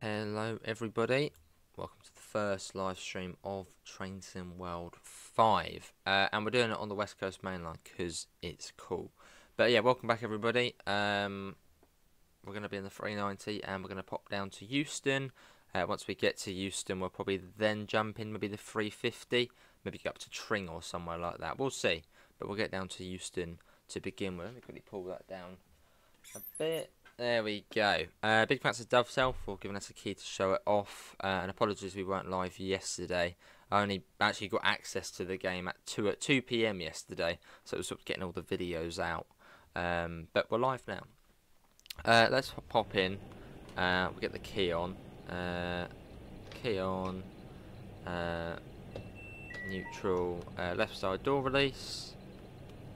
Hello everybody, welcome to the first live stream of Train Sim World 5 and we're doing it on the West Coast Mainline because it's cool. But yeah, welcome back everybody. We're going to be in the 390 and we're going to pop down to Euston. Once we get to Euston we'll probably then jump in maybe the 350, maybe get up to Tring or somewhere like that, we'll see. But we'll get down to Euston to begin with. Let me quickly pull that down a bit. There we go. Big thanks to Dovetail for giving us a key to show it off. And apologies we weren't live yesterday. I only actually got access to the game at 2 PM yesterday, so it was sort of getting all the videos out. But we're live now. Let's pop in. We'll get the key on. Key on. Neutral. Left side door release.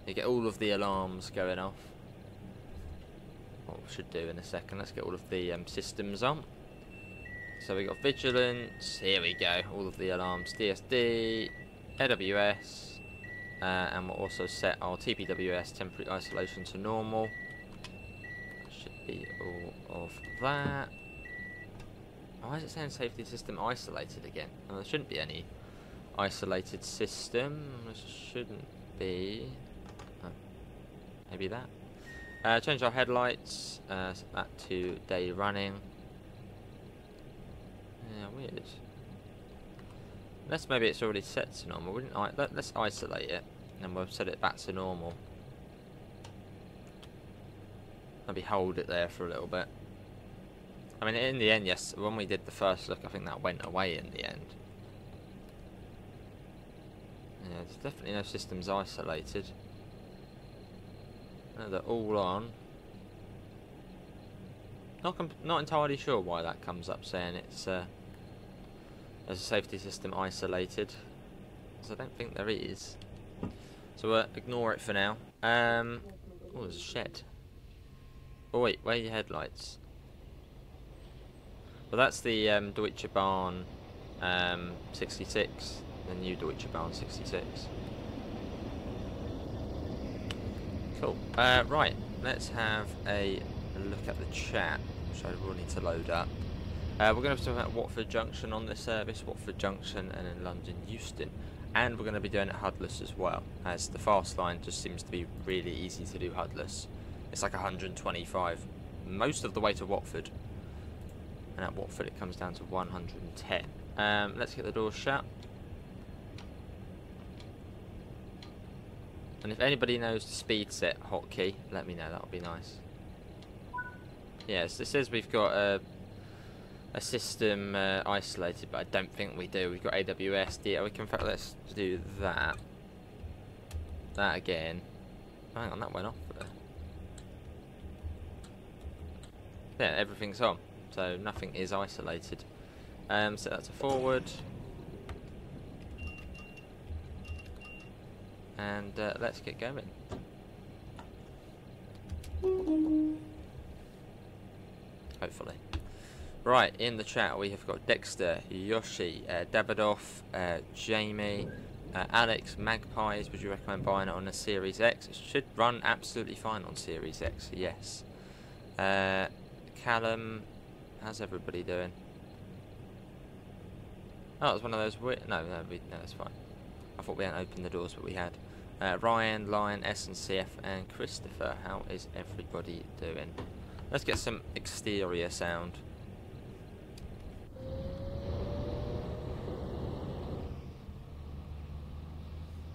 You get all of the alarms going off. What we should do in a second, let's get all of the systems on. So we got vigilance, here we go, all of the alarms, DSD, AWS, and we'll also set our TPWS temporary isolation to normal. Should be all of that. Why is it saying safety system isolated again? Well, there shouldn't be any isolated system, there shouldn't be. Oh, maybe that. Change our headlights, set that to day running. Yeah, weird. Unless maybe it's already set to normal. Let's isolate it, and then we'll set it back to normal. Maybe hold it there for a little bit. I mean, in the end, yes, when we did the first look, I think that went away in the end. Yeah, there's definitely no systems isolated. They're all on. Not entirely sure why that comes up saying it's as a safety system isolated, because I don't think there is. So we'll ignore it for now. Oh, there's a shed. Oh wait, where are your headlights? Well, that's the Deutsche Bahn 66, the new Deutsche Bahn 66. Cool. Right, let's have a look at the chat, which I will need to load up. We're going to be talking about Watford Junction on this service, Watford Junction, and in London Euston. And we're going to be doing it Hudless as well, as the fast line just seems to be really easy to do Hudless. It's like 125 most of the way to Watford. And at Watford it comes down to 110. Let's get the doors shut. And if anybody knows the speed set hotkey, let me know, that would be nice. Yes, it says we've got a system isolated, but I don't think we do. We've got AWS, we can, in fact, let's do that. That again. Oh, hang on, that went off there. Yeah, everything's on, so nothing is isolated. Set that to forward. And let's get going. Hopefully. Right, in the chat we have got Dexter, Yoshi, Davidoff, Jamie, Alex, Magpies. Would you recommend buying it on a Series X? It should run absolutely fine on Series X, yes. Callum, how's everybody doing? Oh, it was one of those weird... No, that's fine. I thought we hadn't opened the doors, but we had. Ryan, Lion, SNCF, and Christopher. How is everybody doing? Let's get some exterior sound.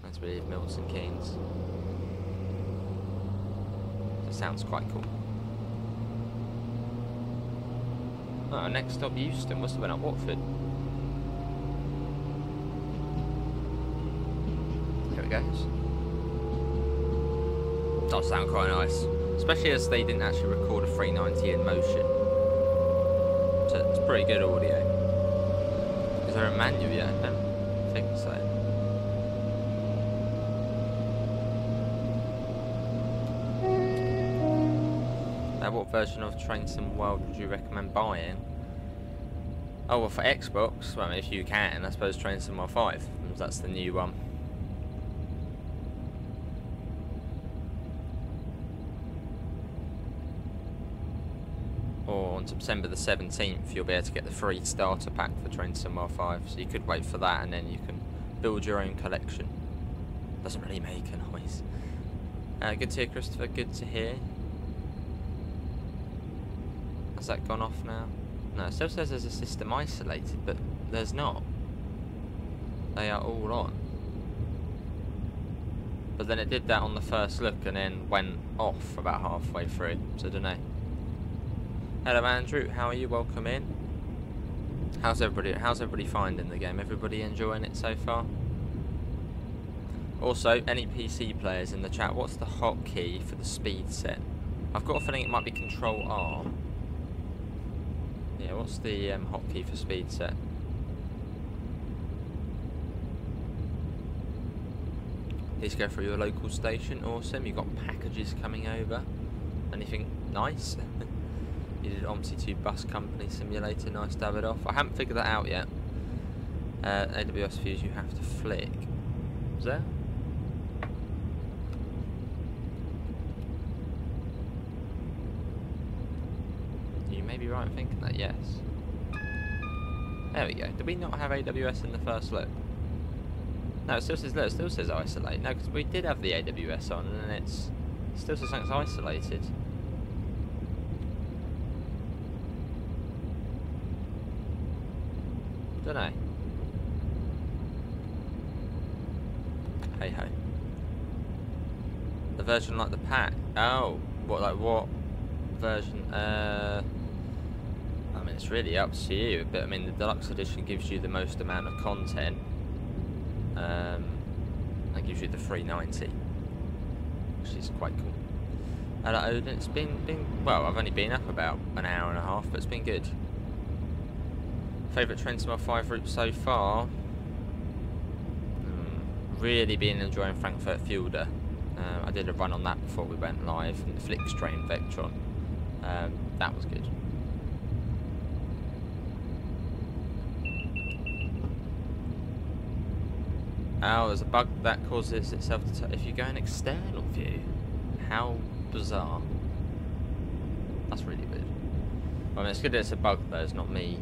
Let's read Milton Keynes. That sounds quite cool. Oh, next stop Euston. Must have been at Watford. Here it goes. Does sound quite nice, especially as they didn't actually record a 390 in motion. So it's pretty good audio. Is there a manual yet? I don't think so. What version of Train Sim World would you recommend buying? Oh, well, for Xbox, well, I mean, if you can, I suppose Train Sim World 5, that's the new one. or on September the 17th, you'll be able to get the free starter pack for Train Sim World 5. So you could wait for that, and then you can build your own collection. Doesn't really make a noise. Good to hear, Christopher. Good to hear. Has that gone off now? No, it still says there's a system isolated, but there's not. They are all on. But then it did that on the first look and then went off about halfway through, so I don't know. Hello Andrew, how are you? Welcome in. How's everybody finding the game? Everybody enjoying it so far? Also, any PC players in the chat, what's the hotkey for the speed set? I've got a feeling it might be Control R. Yeah, what's the hotkey for speed set? Please go through your local station. Awesome. You've got packages coming over. Anything nice? You did OMSI 2 bus company simulator. Nice to have it off. I haven't figured that out yet. AWS views you have to flick. Is there? You may be right in thinking that, yes. There we go. Did we not have AWS in the first look? No, it still says, look, it still says isolate. No, because we did have the AWS on, and then it still says something's isolated. Don't know. Hey ho. The version like the pack. Oh, what version? I mean, it's really up to you. But I mean, the deluxe edition gives you the most amount of content. That gives you the 390, which is quite cool. Hello Odin, it's been well, I've only been up about an hour and a half, but it's been good. Favourite Train Sim World 5 route so far? Really been enjoying Frankfurt Fulda. I did a run on that before we went live, and the Flix train Vectron. That was good. Oh, there's a bug that causes itself to... if you go in external view. How bizarre. That's really weird. I mean, it's good that it's a bug though, it's not me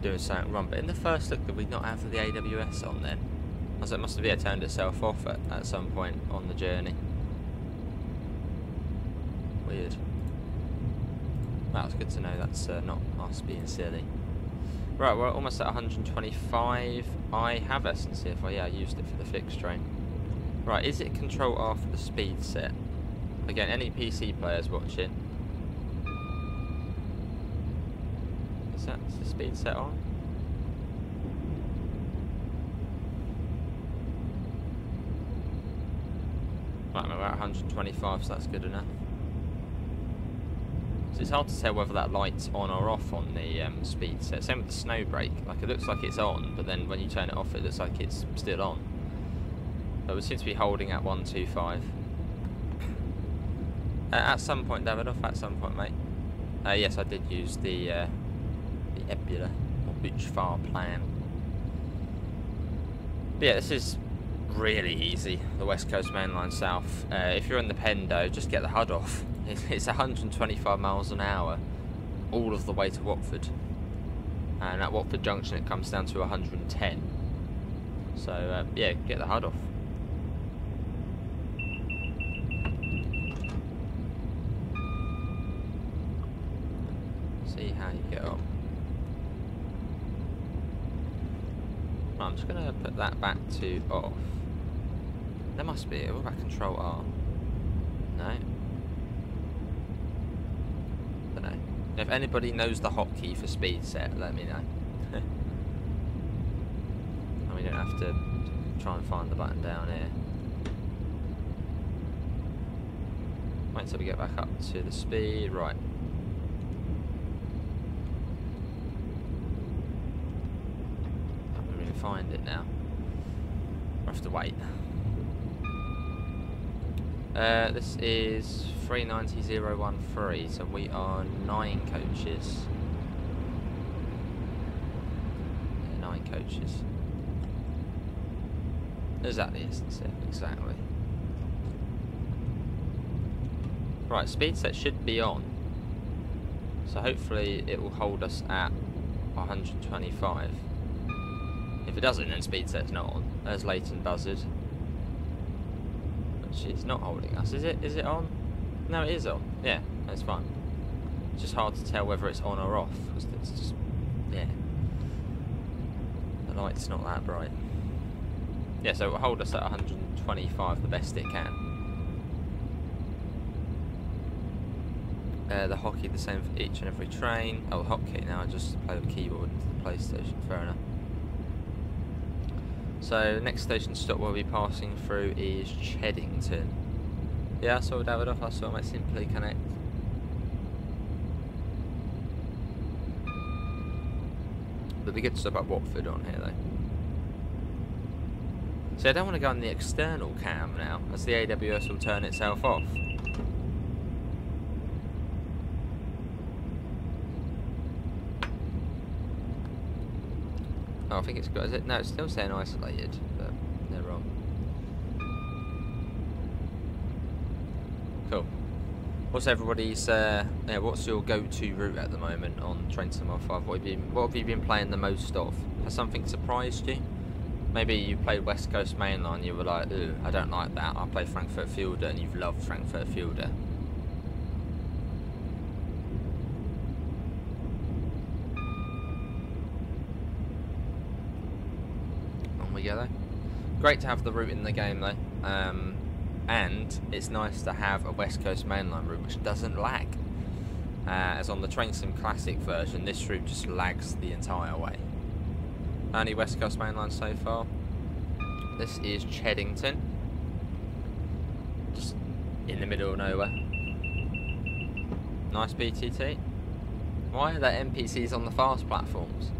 doing something wrong. But in the first look, did we not have the AWS on then? As it must have turned itself off at some point on the journey. Weird. Well, it's good to know that's not us being silly. Right, we're almost at 125. I have SNCF. Yeah, I used it for the Flix train. Right, is it Control R for the speed set? Again, any PC players watching? Is the speed set on? Right, we're at 125, so that's good enough. So it's hard to tell whether that light's on or off on the speed set. Same with the snow brake. Like, it looks like it's on, but then when you turn it off, it looks like it's still on. But we seem to be holding at 125. At some point, Davidoff, at some point, mate. Yes, I did use the Ebula, or Butch Far plan. But yeah, this is really easy, the West Coast Mainline South. If you're in the Pendo, just get the HUD off. It's 125 miles an hour all of the way to Watford, and at Watford Junction it comes down to 110. So yeah, get the HUD off. See how you get on. Right, I'm just going to put that back to off. There must be. What about Control R? No. Don't know. If anybody knows the hotkey for speed set, let me know. And we don't have to try and find the button down here. Wait till we get back up to the speed. Right. I can't really find it now. We'll have to wait. This is 390013, so we are 9 coaches. Yeah, 9 coaches. Exactly, isn't it? Exactly. Right, speed set should be on. So hopefully it will hold us at 125. If it doesn't, then speed set's not on. There's Leighton Buzzard. Which is not holding us, is it? Is it on? No, it is on. Yeah, that's fine. It's just hard to tell whether it's on or off, because it's just, yeah. The light's not that bright. Yeah, so it will hold us at 125 the best it can. The hotkey the same for each and every train. Oh, the hotkey now, I just play the keyboard into the PlayStation, fair enough. So, next station stop we'll be passing through is Cheddington. Yeah, I saw Davidoff, I saw my Simply Connect. It'd be good to stop at Watford on here though. So I don't want to go on the external cam now, as the AWS will turn itself off. Oh, I think it's got, is it? No, it's still saying isolated, but they're wrong. Cool. What's everybody's, what's your go-to route at the moment on Train Sim 5? What have you been playing the most of? Has something surprised you? Maybe you played West Coast Mainline, you were like, ooh, I don't like that, I play Frankfurt Fielder, and you've loved Frankfurt Fielder. On we go though. Great to have the route in the game though, and it's nice to have a West Coast Mainline route which doesn't lag. As on the Train Sim Classic version, this route just lags the entire way. Only West Coast Mainline so far. This is Cheddington. Just in the middle of nowhere. Nice BTT. Why are there NPCs on the fast platforms?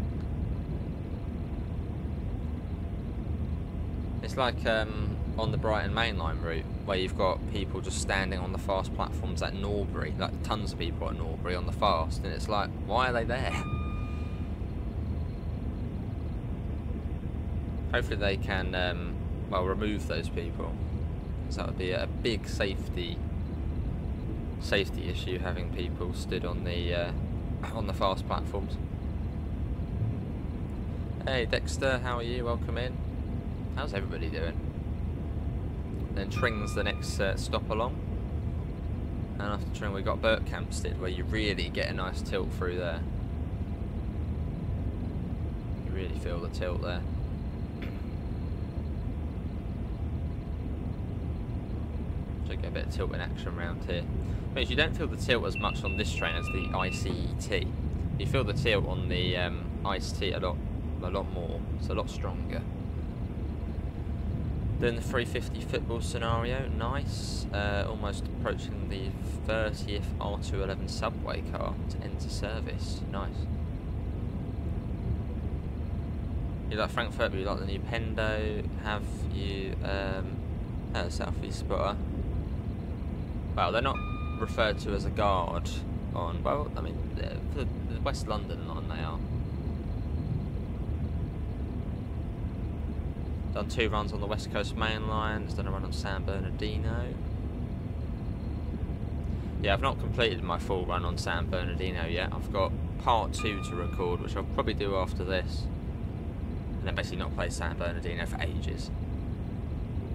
It's like on the Brighton Mainline route, where you've got people just standing on the fast platforms at Norbury, like tons of people at Norbury on the fast, and it's like, why are they there? Hopefully they can, well, remove those people, because that would be a big safety issue, having people stood on the fast platforms. Hey Dexter, how are you? Welcome in. How's everybody doing? Then Tring's the next stop along, and after Tring we got Berkhamsted, where you really get a nice tilt through there. You really feel the tilt there. Get a bit of tilt in action around here. But you don't feel the tilt as much on this train as the ICET. You feel the tilt on the ICET a lot more. It's a lot stronger. Then the 350 football scenario, nice. Almost approaching the 30th R211 subway car to enter service. Nice. You like Frankfurt, but you like the new Pendo. Have you Southeast Spotter? Well, they're not referred to as a guard on, well, I mean, for the West London line they are. Done 2 runs on the West Coast Mainline, just done a run on San Bernardino. Yeah, I've not completed my full run on San Bernardino yet. I've got part 2 to record, which I'll probably do after this. And then basically not play San Bernardino for ages.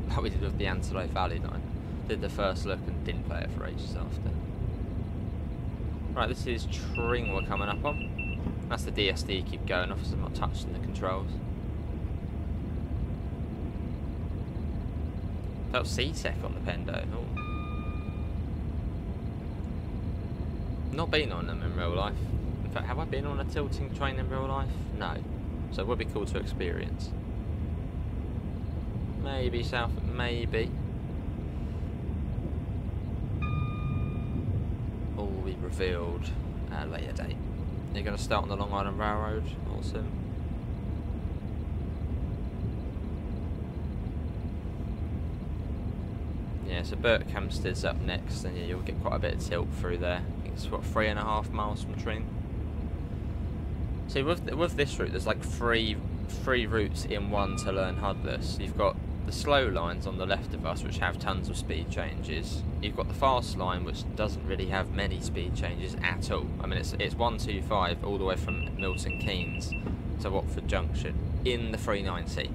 Like we did with the Antelope Valley line. Did the first look and didn't play it for ages after. Right, this is Tring we're coming up on. That's the DSD keep going off as I'm not touching the controls. Felt C-Tech on the Pendo. Ooh. Not been on them in real life. In fact, have I been on a tilting train in real life? No. So it would be cool to experience. Maybe South, maybe. All will be revealed at a later date. You're going to start on the Long Island Railroad. Awesome. Yeah, so Berkhamsted's up next, and yeah, you'll get quite a bit of tilt through there. I think it's what, 3.5 miles from Tring. See, with this route, there's like three routes in one to learn HUDless. You've got the slow lines on the left of us, which have tons of speed changes. You've got the fast line, which doesn't really have many speed changes at all. I mean, it's 125 all the way from Milton Keynes to Watford Junction in the 390.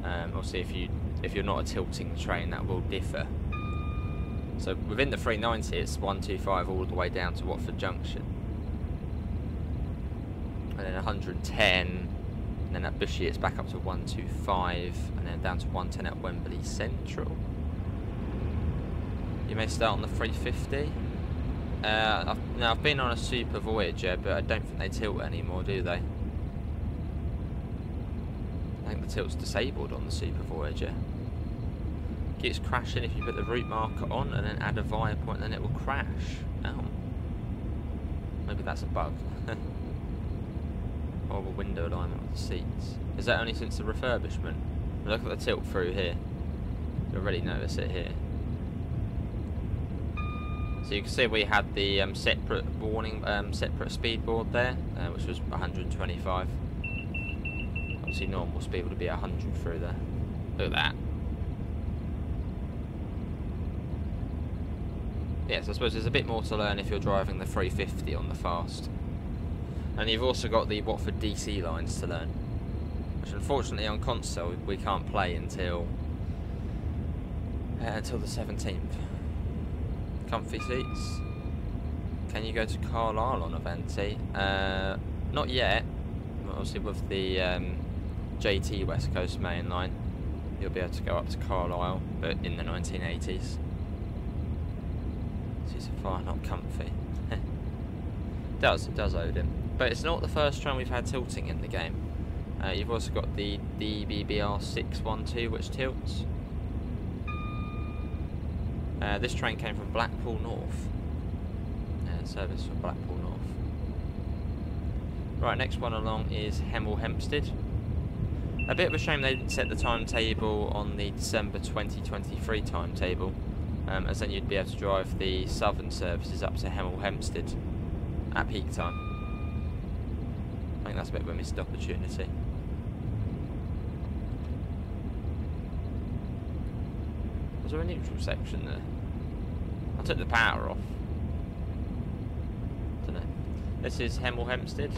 Obviously, if you're not a tilting train, that will differ. So within the 390, it's 125 all the way down to Watford Junction, and then 110, and then at Bushy it's back up to 125, and then down to 110 at Wembley Central. You may start on the 350. I've been on a Super Voyager, but I don't think they tilt anymore, do they? I think the tilt's disabled on the Super Voyager. Keeps crashing if you put the route marker on and then add a via point, then it will crash. Oh. Maybe that's a bug. Horrible window alignment with the seats. Is that only since the refurbishment? Look at the tilt through here. You already notice it here. So you can see we had the separate warning, separate speed board there, which was 125. Obviously normal speed would be 100 through there. Look at that. Yes, I suppose there's a bit more to learn if you're driving the 350 on the fast. And you've also got the Watford DC lines to learn, which unfortunately on console we can't play until the 17th. Comfy seats. Can you go to Carlisle on a Venti? Not yet. Obviously with the JT West Coast Mainline, you'll be able to go up to Carlisle, but in the 1980s. So far not comfy. It does Odin. But it's not the first train we've had tilting in the game. You've also got the DBBR 612, which tilts. This train came from Blackpool North. Service from Blackpool North. Right, next one along is Hemel Hempstead. A bit of a shame they didn't set the timetable on the December 2023 timetable, as then you'd be able to drive the southern services up to Hemel Hempstead at peak time. I think that's a bit of a missed opportunity. Was there a neutral section there? I took the power off. Don't know. This is Hemel Hempstead.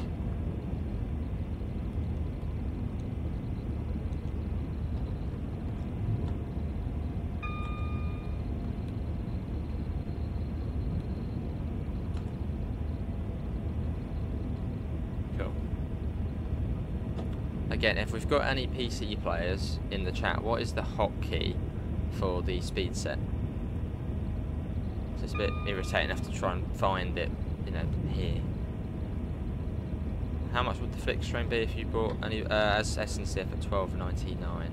Cool. Again, if we've got any PC players in the chat, what is the hotkey for the speed set? So it's a bit irritating to have to try and find it, you know, here. How much would the flick stream be if you bought any as SNCF at $12.99?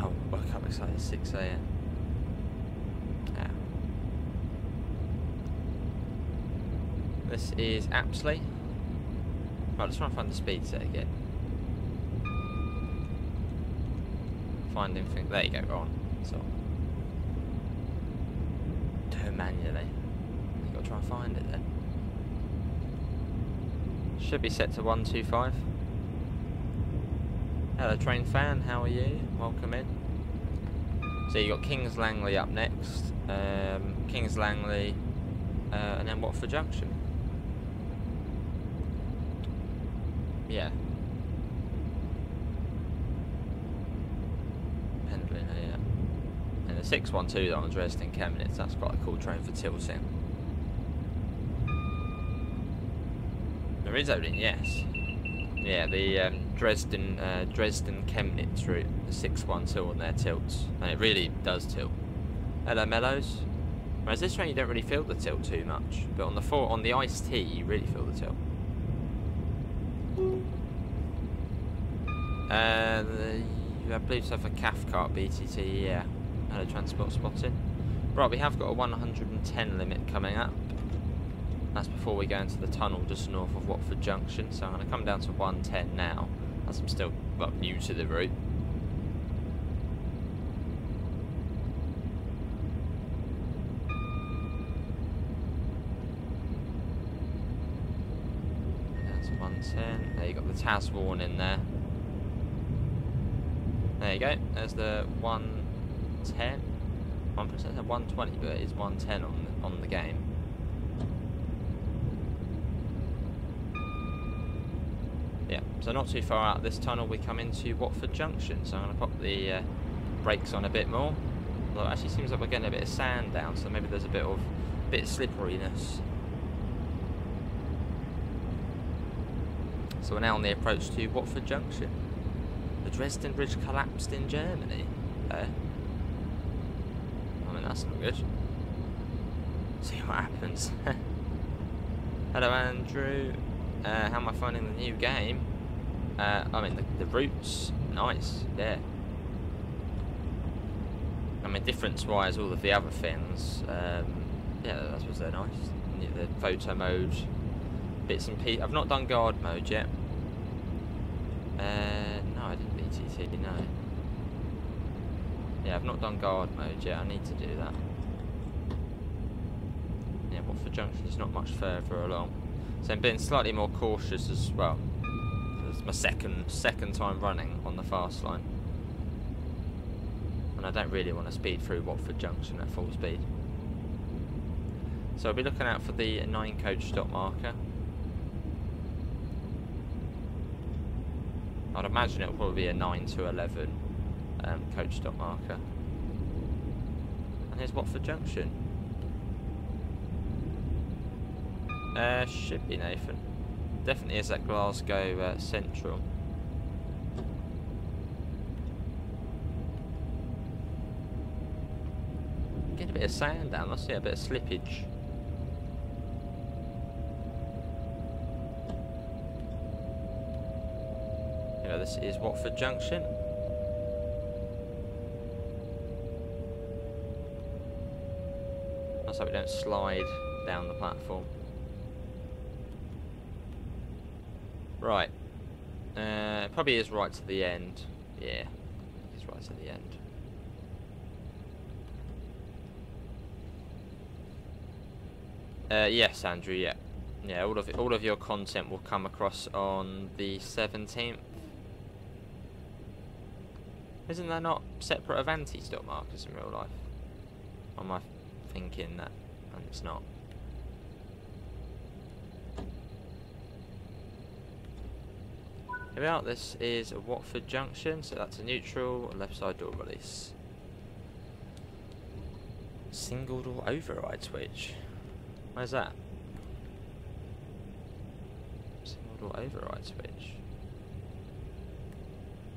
Oh, woke up excited at 6 AM. Yeah. This is Apsley. Right, let's try and find the speed set again. Finding things. There you go, go on. So do it manually. You've got to try and find it then. Should be set to 125. Hello train fan, how are you? Welcome in. So you got Kings Langley up next. Kings Langley and then Watford Junction. Yeah. Pendling here. And the 612 on Dresden Chemnitz, that's quite a cool train for tilting. There is Odin, yes. Yeah, the Dresden Chemnitz route, the 612 on their tilts. And it really does tilt. Hello Mellows. Whereas this train you don't really feel the tilt too much. But on the Ice T you really feel the tilt. I believe so for Cathcart BTT, yeah. Hello Transport Spotting. Right, we have got a 110 limit coming up. That's before we go into the tunnel just north of Watford Junction. So I'm going to come down to 110 now, as I'm still new to the route. Down to 110. There you got the TAS warning there. go. There's the 110. I'm going to say 120, but it is 110 on the game. Yeah, so not too far out of this tunnel we come into Watford Junction, so I'm going to pop the brakes on a bit more. Although it actually seems like we're getting a bit of sand down, so maybe there's a bit of slipperiness. So we're now on the approach to Watford Junction. The Dresden Bridge collapsed in Germany. I mean, that's not good. See what happens. Hello, Andrew. How am I finding the new game? I mean, the routes, nice, yeah. I mean, difference-wise, all of the other things, yeah, I suppose they're nice. The photo mode, bits and pieces. I've not done guard mode yet. No, I didn't BTT, no. Yeah, I've not done guard mode yet. I need to do that. Yeah, Watford Junction is not much further along. So I'm being slightly more cautious as well. It's my second time running on the fast line. And I don't really want to speed through Watford Junction at full speed. So I'll be looking out for the 9 coach stop marker. I'd imagine it'll probably be a 9 to 11 coach stop marker. And here's Watford Junction. Should be Nathan. Definitely is at Glasgow Central. Get a bit of sand down, let's see a bit of slippage. Yeah, this is Watford Junction. Let's hope we don't slide down the platform. Right. It probably is right to the end. Yeah, it's right to the end. Yes, Andrew. Yeah, yeah. All of your content will come across on the 17th. Isn't there not separate Avanti stop markers in real life? Or am I thinking that? And it's not. Here we are, this is Watford Junction, so that's a neutral, left side door release. Single door override switch. Where's that? Single door override switch.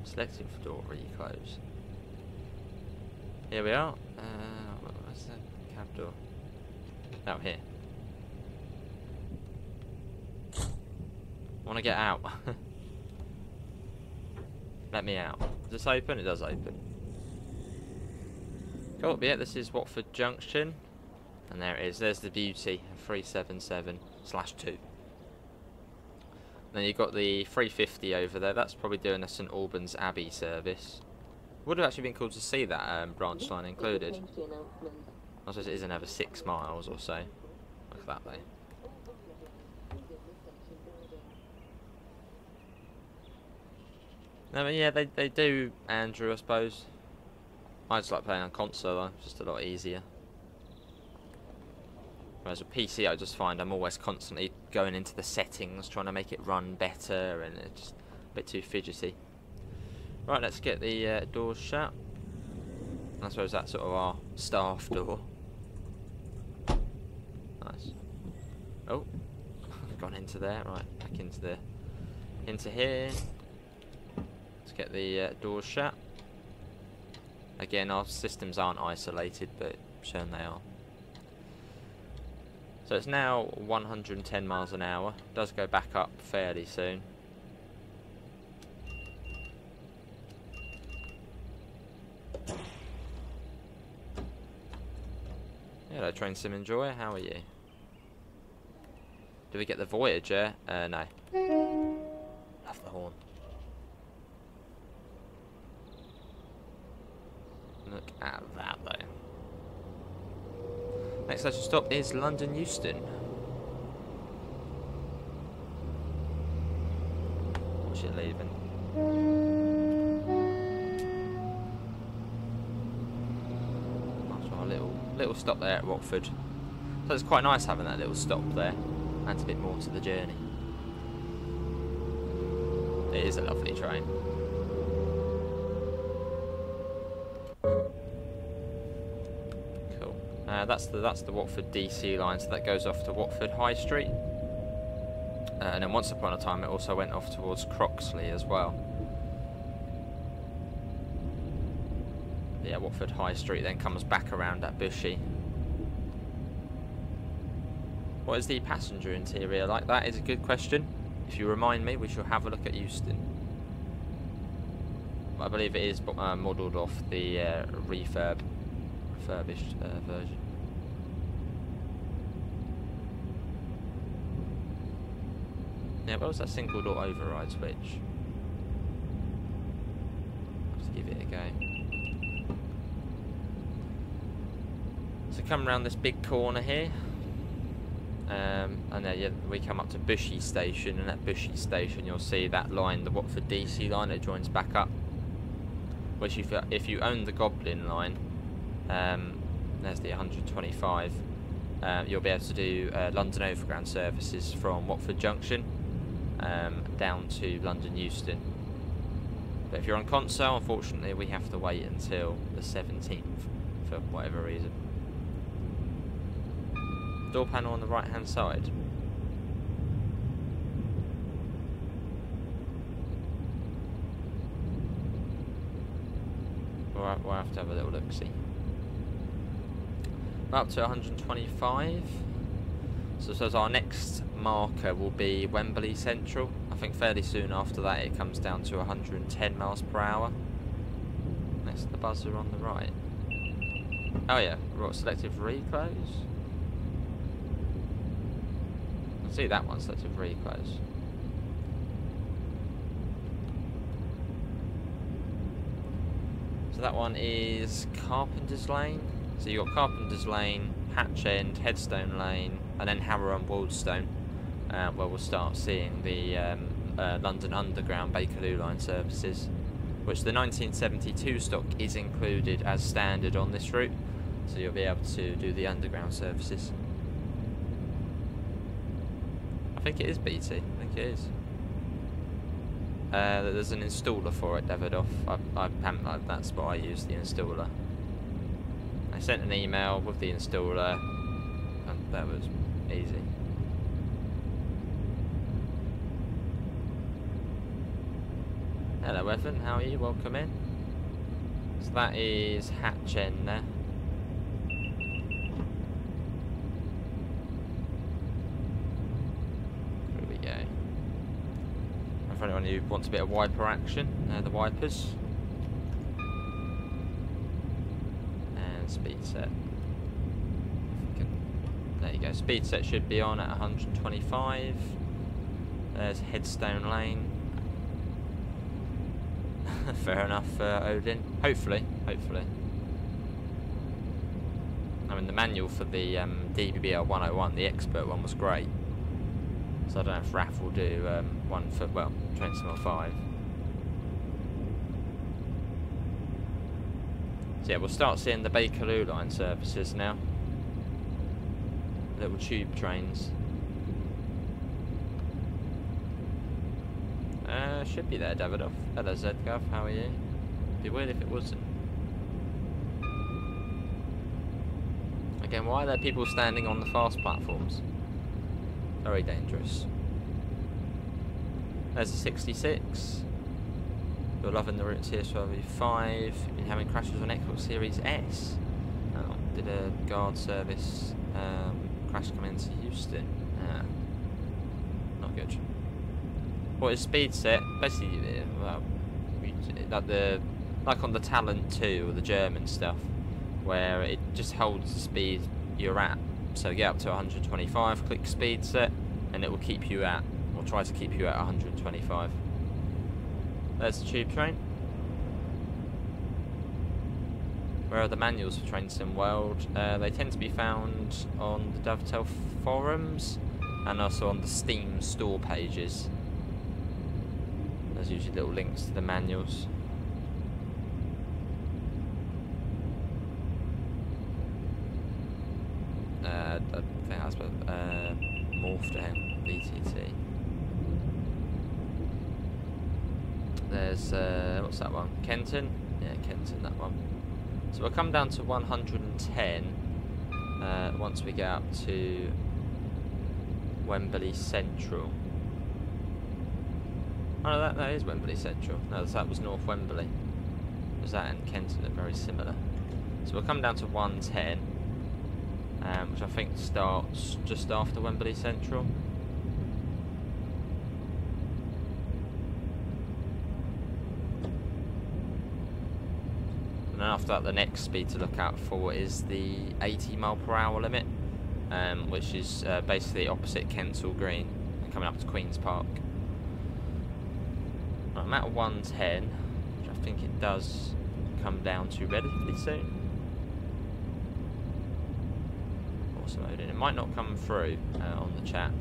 Selecting for door reclose. Here we are. Where's the cab door? Out here. I want to get out. Let me out. Does this open? It does open. Cool, yeah, this is Watford Junction. And there it is. There's the beauty. 377/2. Then you've got the 350 over there. That's probably doing a St Albans Abbey service. Would have actually been cool to see that branch line included. I suppose it is another 6 miles or so. Look at that though. No, but yeah, they do, Andrew, I suppose. I just like playing on console though, it's just a lot easier. Whereas with PC, I just find I'm always constantly going into the settings, trying to make it run better, and it's just a bit too fidgety. Right, let's get the doors shut. I suppose that's sort of our staff door. Nice. Oh, gone into there. Right, back into here. Let's get the doors shut. Again, our systems aren't isolated, but shown they are. So it's now 110 miles an hour. Does go back up fairly soon. Hello, Train Sim Enjoyer. How are you? Do we get the Voyager? No. Love the horn. Look at that though. Next station stop is London Euston. What's it leaving? little stop there at Watford. So it's quite nice having that little stop there. Adds a bit more to the journey. It is a lovely train. Cool. That's the Watford DC line, so that goes off to Watford High Street. And then once upon a time it also went off towards Croxley as well. Yeah, Watford High Street then comes back around at Bushy. What is the passenger interior like? That is a good question. If you remind me, we shall have a look at Euston. I believe it is modelled off the refurbished version. Yeah, what was that single door override switch? Let's give it a go. So come around this big corner here. And then we come up to Bushy Station, and at Bushy Station you'll see that line, the Watford DC line, it joins back up. Which if you own the Goblin line, there's the 125, you'll be able to do London Overground services from Watford Junction down to London Euston. But if you're on console, unfortunately we have to wait until the 17th for whatever reason. Door panel on the right hand side. We'll have to have a little look see. We're up to 125. So our next marker will be Wembley Central. I think fairly soon after that it comes down to 110 miles per hour. Next to the buzzer on the right. Oh yeah, we've got selective reclose. See that one, selective reclose. So that one is Carpenter's Lane. So you've got Carpenter's Lane, Hatch End, Headstone Lane, and then Harrow and Waldstone, where we'll start seeing the London Underground Bakerloo line services, which the 1972 stock is included as standard on this route, so you'll be able to do the underground services. I think it is BT, I think it is. There's an installer for it, Davidoff. That's what I use, the installer. I sent an email with the installer, and that was easy. Hello Evan, how are you? Welcome in. So that is Hatch End there. Here we go. And for anyone who wants a bit of wiper action, the wipers. And speed set. There you go, speed set should be on at 125. There's Headstone Lane. Fair enough, Odin. Hopefully. I mean, the manual for the DBBL 101, the expert one, was great. So I don't know if RAF will do one for, well, Train Sim 5. So yeah, we'll start seeing the Bakerloo line services now. Little tube trains. Should be there, Davidoff. Hello, Zedgov, how are you? It'd be weird if it wasn't. Again, why are there people standing on the fast platforms? Very dangerous. There's a 66. You're loving the route TS12V5. You've been having crashes on Xbox Series S. Oh, did a guard service crash come into Houston? Not good. What is speed set? Basically, well, like on the Talent 2 or the German stuff, where it just holds the speed you're at. So get up to 125, click speed set, and it will keep you at, or try to keep you at 125. There's the tube train. Where are the manuals for Train Sim World? They tend to be found on the Dovetail forums and also on the Steam store pages. There's usually little links to the manuals. I think that's morph to him, BTT. There's, what's that one? Kenton? Yeah, Kenton, that one. So we'll come down to 110 once we get up to Wembley Central. Oh, no, that is Wembley Central. No, that was North Wembley. Because that and Kenton are very similar. So we'll come down to 110, which I think starts just after Wembley Central. And then after that, the next speed to look out for is the 80 mph limit, which is basically opposite Kensal Green and coming up to Queen's Park. Right, I'm at 110, which I think it does come down to relatively soon. Awesome loading. It might not come through on the chat.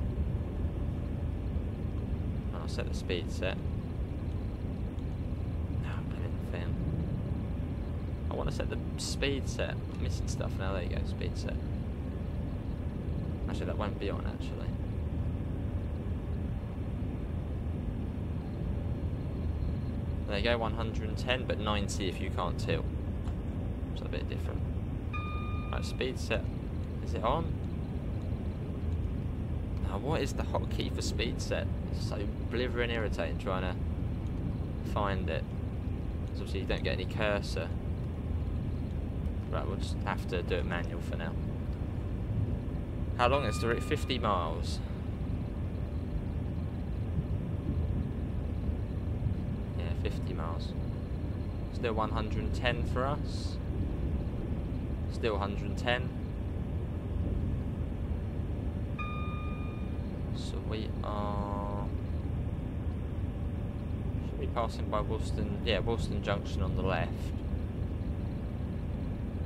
I'll set the speed set. I want to set the speed set. I'm missing stuff now. There you go, speed set. Actually, that won't be on, actually. There you go, 110, but 90 if you can't tilt. So a bit different. Right, speed set. Is it on? Now, what is the hotkey for speed set? It's so blithering irritating trying to find it. Because obviously you don't get any cursor. Right, we'll just have to do it manual for now. How long is the route? 50 miles. Yeah, 50 miles. Still 110 for us. Still 110. So we are... should be passing by Woolston. Yeah, Woolston Junction on the left.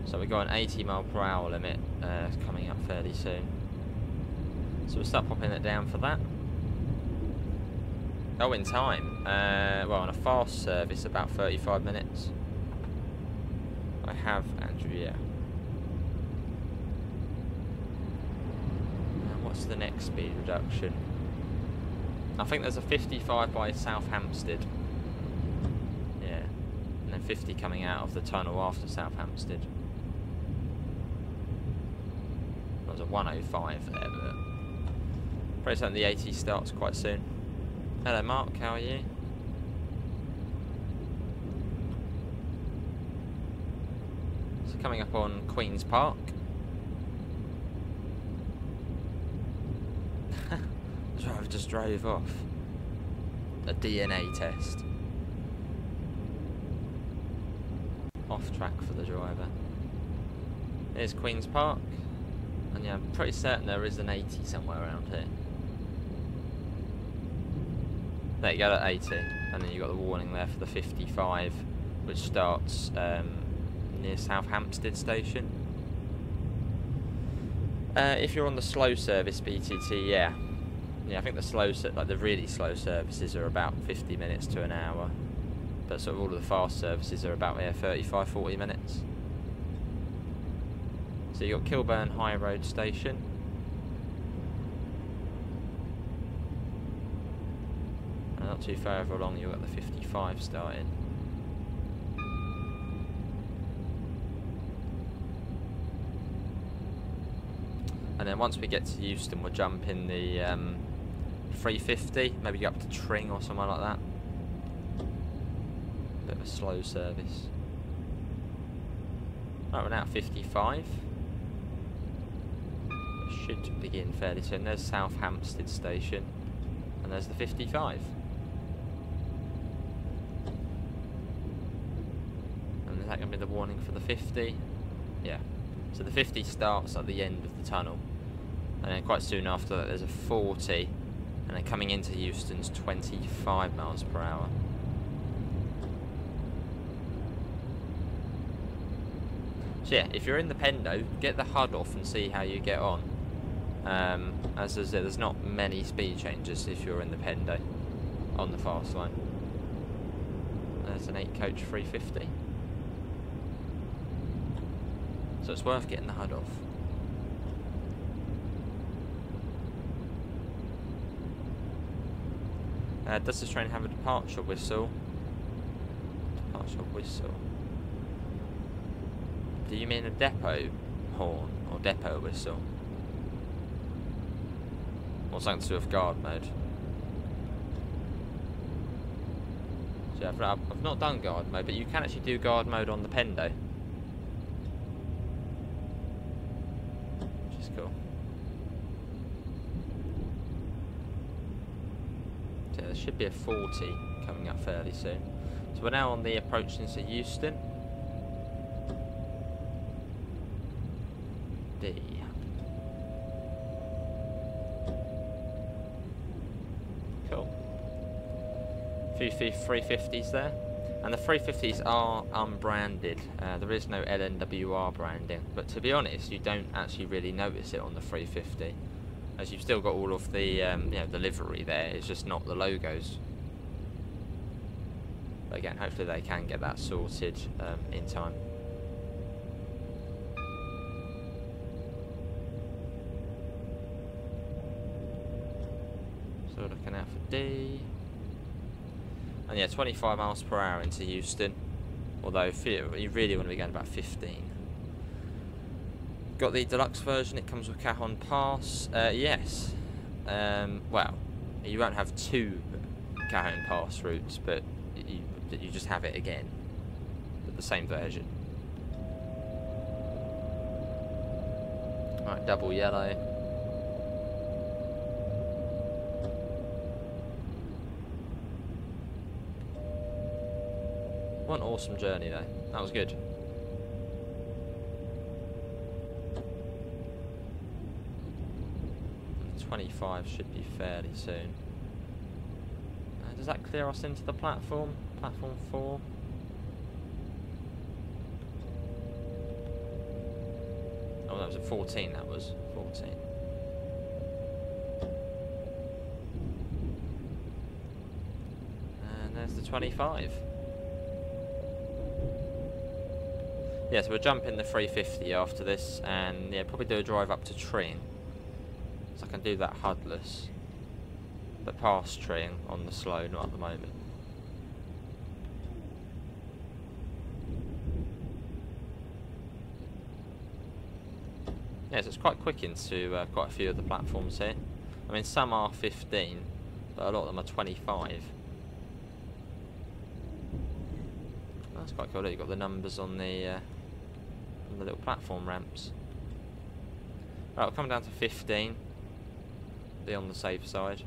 So we've got an 80 mph limit coming up fairly soon. So we'll start popping it down for that. Oh, in time. Well, on a fast service, about 35 minutes. I have Andrew, yeah. And what's the next speed reduction? I think there's a 55 by South Hampstead. Yeah. And then 50 coming out of the tunnel after South Hampstead. There's a 105 there, but probably something the 80 starts quite soon. Hello Mark, how are you? So coming up on Queen's Park. The driver just drove off. A DNA test. Off track for the driver. Here's Queen's Park. And yeah, I'm pretty certain there is an 80 somewhere around here. There you go, at 80. And then you've got the warning there for the 55, which starts near South Hampstead station. If you're on the slow service BTT, yeah. Yeah, I think the slow, like the really slow services are about 50 minutes to an hour. But sort of all of the fast services are about 35-40 minutes. So you've got Kilburn High Road Station. And not too far along, you've got the 55 starting. And then once we get to Euston, we'll jump in the 350, maybe go up to Tring or somewhere like that. Bit of a slow service. Right, we're now at 55. Should begin fairly soon. There's South Hampstead station, and there's the 55. And is that going to be the warning for the 50? Yeah. So the 50 starts at the end of the tunnel, and then quite soon after that there's a 40, and then coming into Euston's 25 miles per hour. So yeah, if you're in the Pendo, get the HUD off and see how you get on. As I said, there's not many speed changes if you're in the Pendo on the fast line. There's an 8-coach 350. So it's worth getting the HUD off. Does this train have a departure whistle? Departure whistle. Do you mean a depot horn or depot whistle? Or something to do with guard mode? So yeah, I've not done guard mode, but you can actually do guard mode on the Pendo, which is cool. So there should be a 40 coming up fairly soon. So we're now on the approach into Euston. D. Cool. Few 350s there, and the 350s are unbranded. There is no LNWR branding, but to be honest, you don't actually really notice it on the 350, as you've still got all of the you know, the livery there. It's just not the logos. But again, hopefully they can get that sorted in time. So we're looking out for D. And yeah, 25 miles per hour into Euston. Although you really want to be going about 15. Got the deluxe version. It comes with Cajon Pass. Yes. Well, you won't have 2 Cajon Pass routes, but you just have it again. But the same version. Alright, double yellow. What an awesome journey though. That was good. And 25 should be fairly soon. Does that clear us into the platform? Platform 4? Oh, that was a 14, that was. 14. And there's the 25. Yeah, so we'll jump in the 350 after this, and yeah, probably do a drive up to Tring. So I can do that HUDless. But past Tring on the slow, not at the moment. Yeah, so it's quite quick into quite a few of the platforms here. I mean, some are 15, but a lot of them are 25. That's quite cool. You've got the numbers on the little platform ramps. Right, I'll come down to 15. Be on the safe side.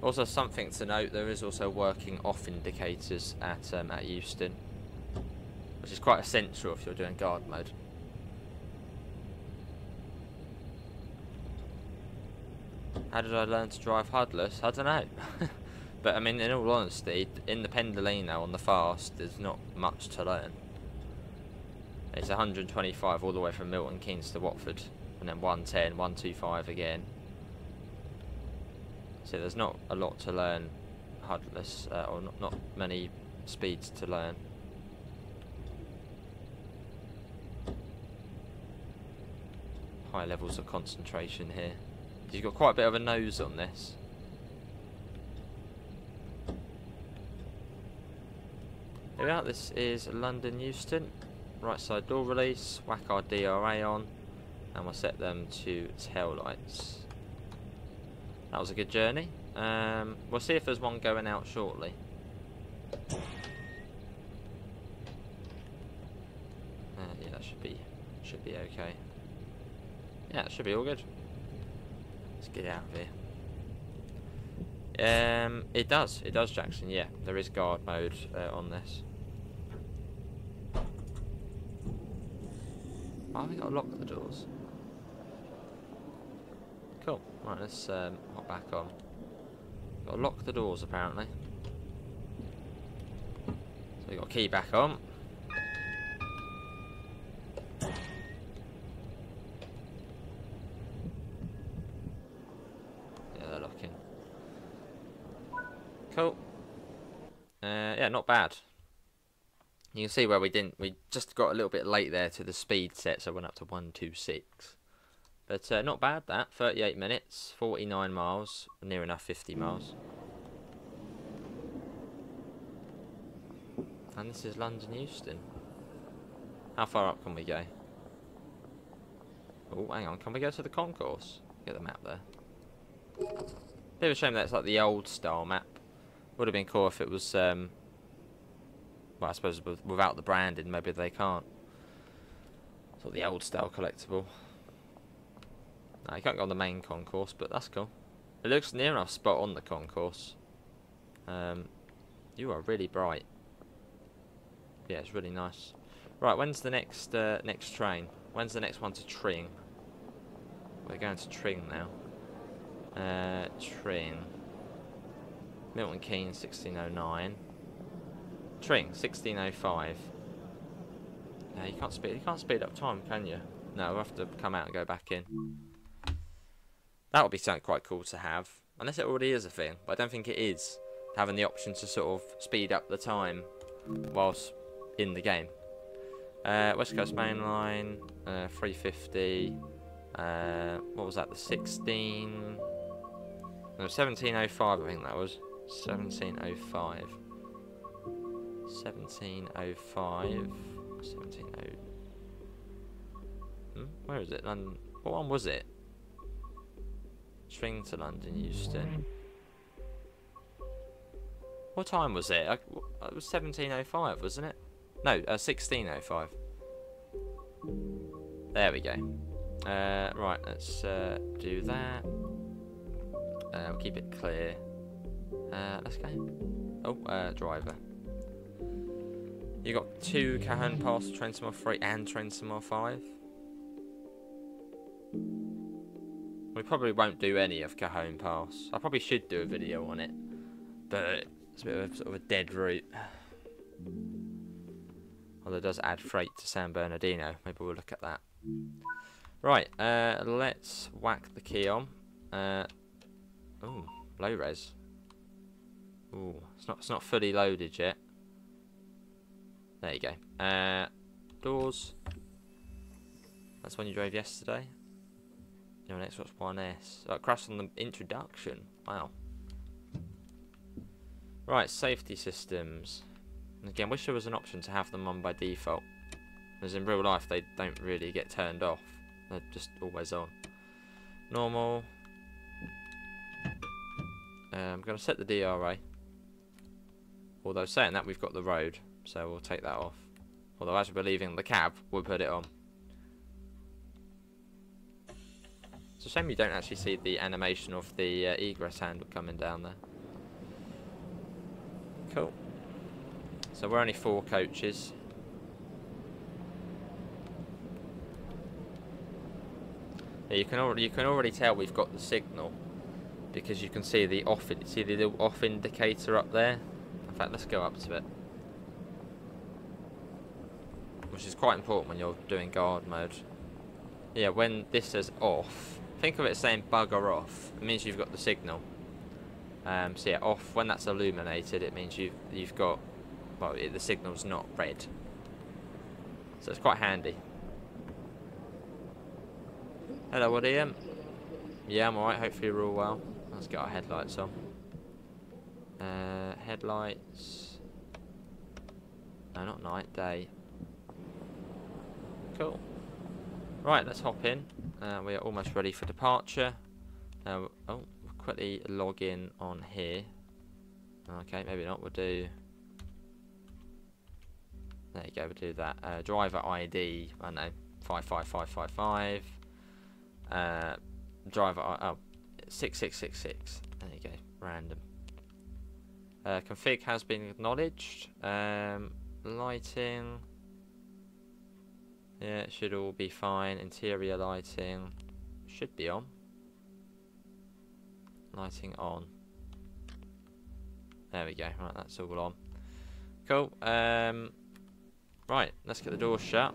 Also, something to note: there is also working off indicators at Euston, which is quite essential if you're doing guard mode. How did I learn to drive HUDless? I don't know. But I mean, in all honesty, in the Pendolino on the fast, there's not much to learn. It's 125 all the way from Milton Keynes to Watford, and then 110, 125 again. So there's not a lot to learn HUDless, or not many speeds to learn. High levels of concentration here. You've got quite a bit of a nose on this. Here we are, this is London Euston. Right side door release, whack our DRA on, and we'll set them to tail lights. That was a good journey. We'll see if there's one going out shortly. Yeah, that should be okay. Yeah, it should be all good. Let's get out of here. It does, Jackson. Yeah, there is guard mode on this. Why have we got to lock the doors? Cool. Right, let's hop back on. Got to lock the doors apparently. So we got key back on. Yeah, they're locking. Cool. Yeah, not bad. You can see where we just got a little bit late there to the speed set, so I went up to 126. But not bad that. 38 minutes, 49 miles, near enough 50 miles. And this is London Euston. How far up can we go? Oh, hang on. Can we go to the concourse? Get the map there. Bit of a shame that it's like the old style map. Would have been cool if it was, well, I suppose without the branding, maybe they can't. Sort of the old style collectible. No, you can't go on the main concourse, but that's cool. It looks near enough spot on the concourse. You are really bright. Yeah, it's really nice. Right, when's the next next train? When's the next one to Tring? We're going to Tring now. Tring. Milton Keynes, 1609. Tring, 1605. No, you can't speed up time, can you? No, we'll have to come out and go back in. That would be something quite cool to have. Unless it already is a thing, but I don't think it is. Having the option to sort of speed up the time whilst in the game. West Coast Mainline, 350. What was that? The 16. No, 1705. I think that was 1705. 1705. 170. Where is it? London. What one was it? String to London Euston. What time was it? It was 1705, wasn't it? No, 1605. There we go. Right, let's do that. We'll keep it clear. Let's go. Oh, driver. You got 2 Cajon Pass, Train Sim 3 and Train Sim 5. We probably won't do any of Cajon Pass. I probably should do a video on it, but it's a bit of a, sort of a dead route. Although it does add freight to San Bernardino. Maybe we'll look at that. Right, let's whack the key on. Ooh, low res. Ooh, it's not fully loaded yet. There you go. Doors. That's when you drove yesterday. You're an Xbox One S. Oh, it crashed on the introduction. Wow. Right, safety systems. Again, wish there was an option to have them on by default. As in real life, they don't really get turned off. They're just always on. Normal. I'm going to set the DRA. Although saying that, we've got the road, so we'll take that off. Although as we're leaving the cab, we'll put it on. It's a shame you don't actually see the animation of the egress handle coming down there. Cool. So we're only 4 coaches. Yeah, you can already tell we've got the signal because you can see the off. See the little off indicator up there. In fact, let's go up to it, which is quite important when you're doing guard mode. Yeah, when this says off, think of it saying bugger off. It means you've got the signal. So yeah, off. When that's illuminated, it means you've got. Well, the signal's not red, so it's quite handy. Hello, William. Yeah, I'm alright. Hopefully we're all well. Let's get our headlights on. Headlights. No, not night, day. Cool. Right, let's hop in. We are almost ready for departure. Oh, we'll quickly log in on here. Okay, maybe not. We'll do. There you go. We'll do that. Driver ID. I don't know. 55555. Driver 6666. There you go. Random. Config has been acknowledged. Lighting. Yeah, it should all be fine. Interior lighting should be on. Lighting on. There we go. Right, that's all on. Cool. Right, let's get the doors shut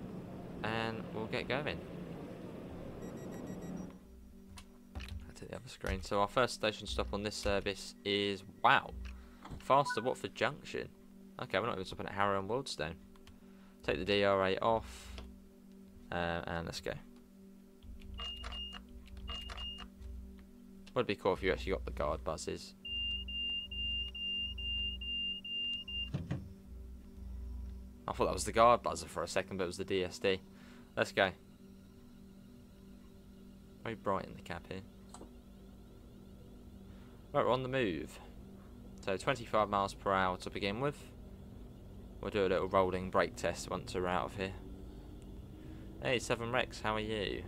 and we'll get going. To the other screen. So our first station stop on this service is, wow, faster Watford Junction. Okay, we're not even stopping at Harrow and Wildstone. Take the DRA off and let's go. Would be cool if you actually got the guard buzzes. I thought that was the guard buzzer for a second, but it was the DSD. Let's go. Very bright in the cap here. Right, we're on the move. So 25 miles per hour to begin with. We'll do a little rolling brake test once we're out of here. Hey, 7 Rex, how are you?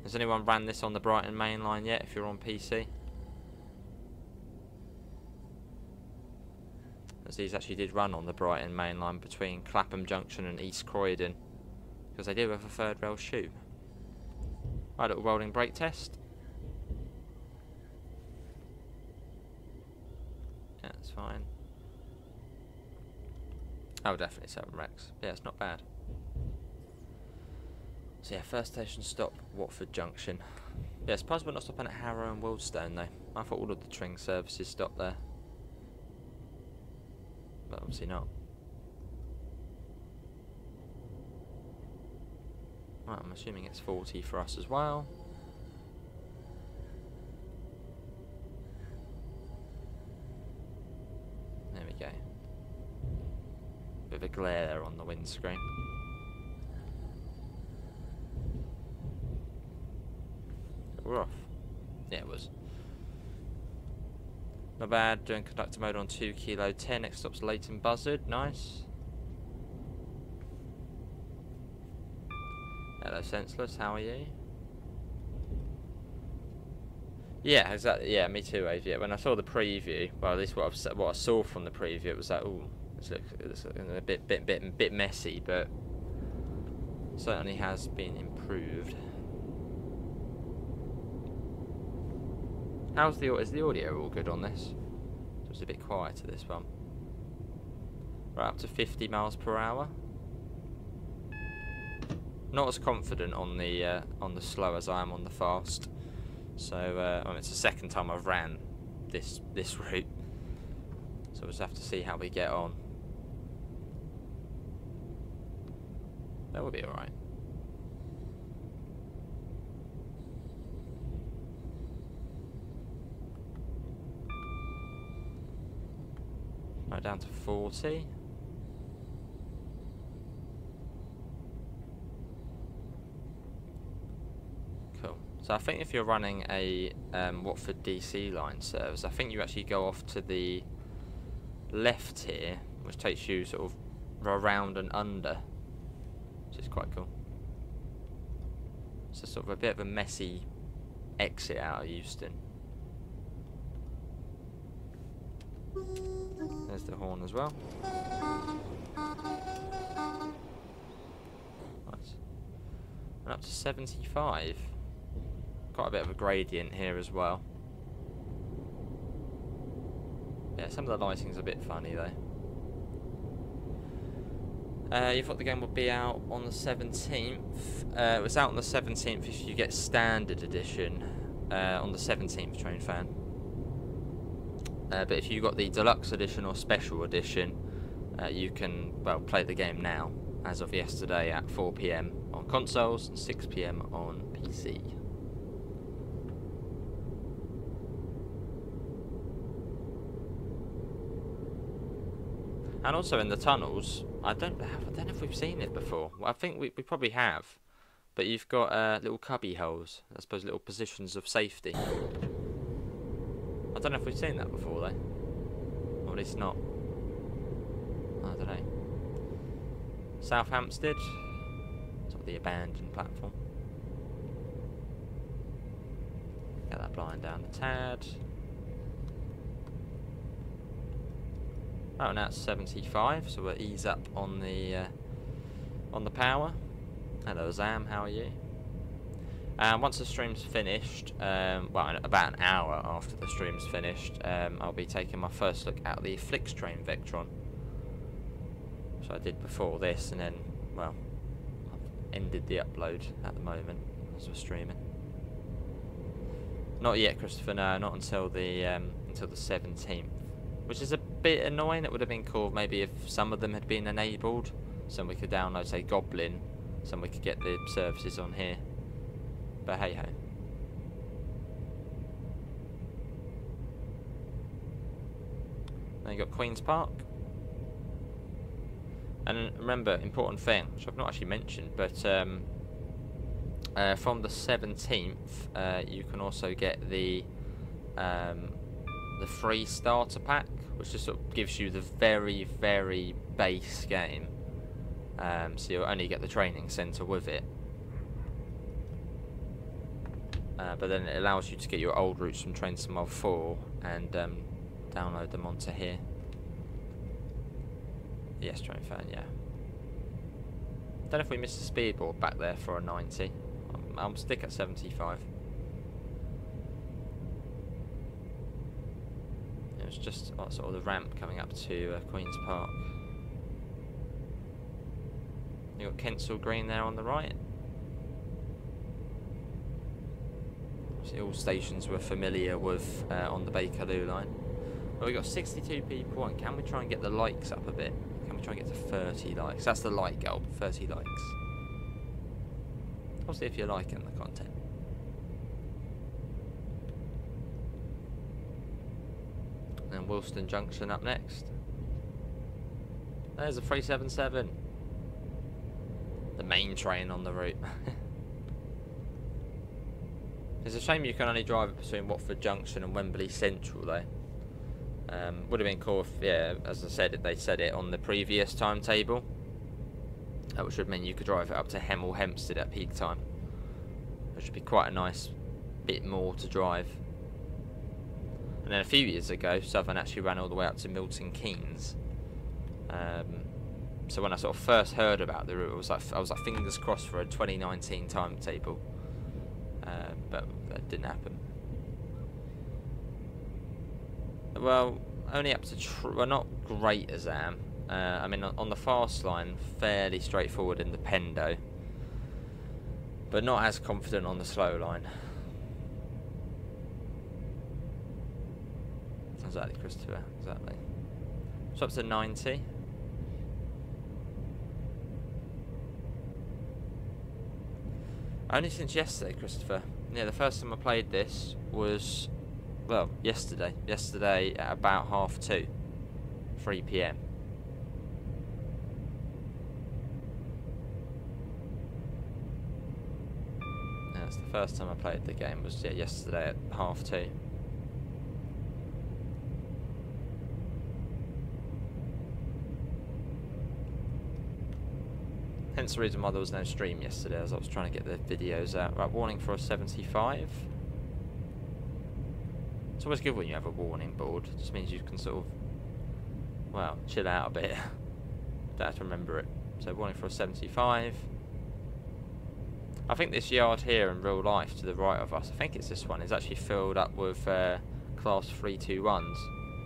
Has anyone ran this on the Brighton Mainline yet, if you're on PC? As these actually did run on the Brighton Mainline between Clapham Junction and East Croydon. Because they do have a third rail shoe. Right, little rolling brake test. Yeah, that's fine. Oh, definitely 7 Rex. Yeah, it's not bad. So yeah, first station stop, Watford Junction. Yeah, surprised we're not stopping at Harrow and Wildstone though. I thought all of the Tring services stopped there. But obviously not. Right, I'm assuming it's 40 for us as well. There we go. Bit of a glare there on the windscreen. We're off. Yeah, it was. Not bad. Doing conductor mode on 2 kilo 10. Next stop's Leighton Buzzard. Nice. Hello, Senseless. How are you? Yeah, exactly. Yeah, me too, Ave. Yeah, when I saw the preview, well, at least what I saw from the preview, it was like, ooh, it's a bit messy, but certainly has been improved. How's is the audio all good on this? It was a bit quieter this one. Right up to 50 miles per hour. Not as confident on the slow as I am on the fast. So I mean, it's the second time I've ran this route. So we'll just have to see how we get on. That will be alright. Right, down to 40. Cool. So I think if you're running a Watford DC line service, I think you actually go off to the left here, which takes you sort of around and under, which is quite cool. So sort of a bit of a messy exit out of Euston. There's the horn as well. Nice. And up to 75. Quite a bit of a gradient here as well. Yeah, some of the lighting's a bit funny though. You thought the game would be out on the 17th. It was out on the 17th if you get standard edition on the 17th, Train Fan. But if you got the deluxe edition or special edition, you can, well, play the game now, as of yesterday at 4 PM on consoles and 6 PM on PC. And also in the tunnels, I don't know if we've seen it before. Well, I think we probably have, but you've got little cubby holes, I suppose little positions of safety. I don't know if we've seen that before though, or at least not. I don't know. South Hampstead, sort of the abandoned platform. Get that blind down a tad. Oh, now it's 75, so we'll ease up on the power. Hello Zam, how are you? Once the stream's finished, well, in about an hour after the stream's finished, I'll be taking my first look at the Flixtrain Vectron. So I did before this, and then, well, I've ended the upload at the moment as we're streaming. Not yet, Christopher. No, not until the 17th, which is a bit annoying. It would have been cool maybe if some of them had been enabled, so we could download, say, Goblin, so we could get the services on here. But hey ho. Then you got Queen's Park. And remember, important thing, which I've not actually mentioned, but from the 17th, you can also get the free starter pack, which just sort of gives you the very, very base game. So you'll only get the training centre with it. But then it allows you to get your old routes from Train Sim World 4 and download them onto here. Yes, Train Fan, yeah. Don't know if we missed a speedboard back there for a 90. I'll stick at 75. It was just sort of the ramp coming up to Queen's Park. You got Kensal Green there on the right. See, all stations we're familiar with on the Bakerloo line. Well, we got 62 people, and can we try and get the likes up a bit? Can we try and get to 30 likes? That's the like goal, 30 likes. Obviously, if you're liking the content. And Wilston Junction up next. There's a 377. The main train on the route. It's a shame you can only drive it between Watford Junction and Wembley Central though. Would have been cool if, yeah, as I said, they said it on the previous timetable. Which would mean you could drive it up to Hemel Hempstead at peak time. Which would be quite a nice bit more to drive. And then a few years ago, Southern actually ran all the way up to Milton Keynes. So when I sort of first heard about the route, I was like fingers crossed for a 2019 timetable. But that didn't happen. Well, only up to well, not great as Am. I mean, on the fast line, fairly straightforward in the Pendo, but not as confident on the slow line. Exactly, Christopher. Exactly. So up to 90. Only since yesterday, Christopher. Yeah, the first time I played this was, well, yesterday. Yesterday at about 2:30, 3 PM. That's the first time I played the game, was yesterday at 2:30. Hence the reason why there was no stream yesterday, as I was trying to get the videos out. Right, warning for a 75. It's always good when you have a warning board. It just means you can sort of, well, chill out a bit. Don't have to remember it. So warning for a 75. I think this yard here in real life to the right of us, I think it's this one, is actually filled up with class 321s.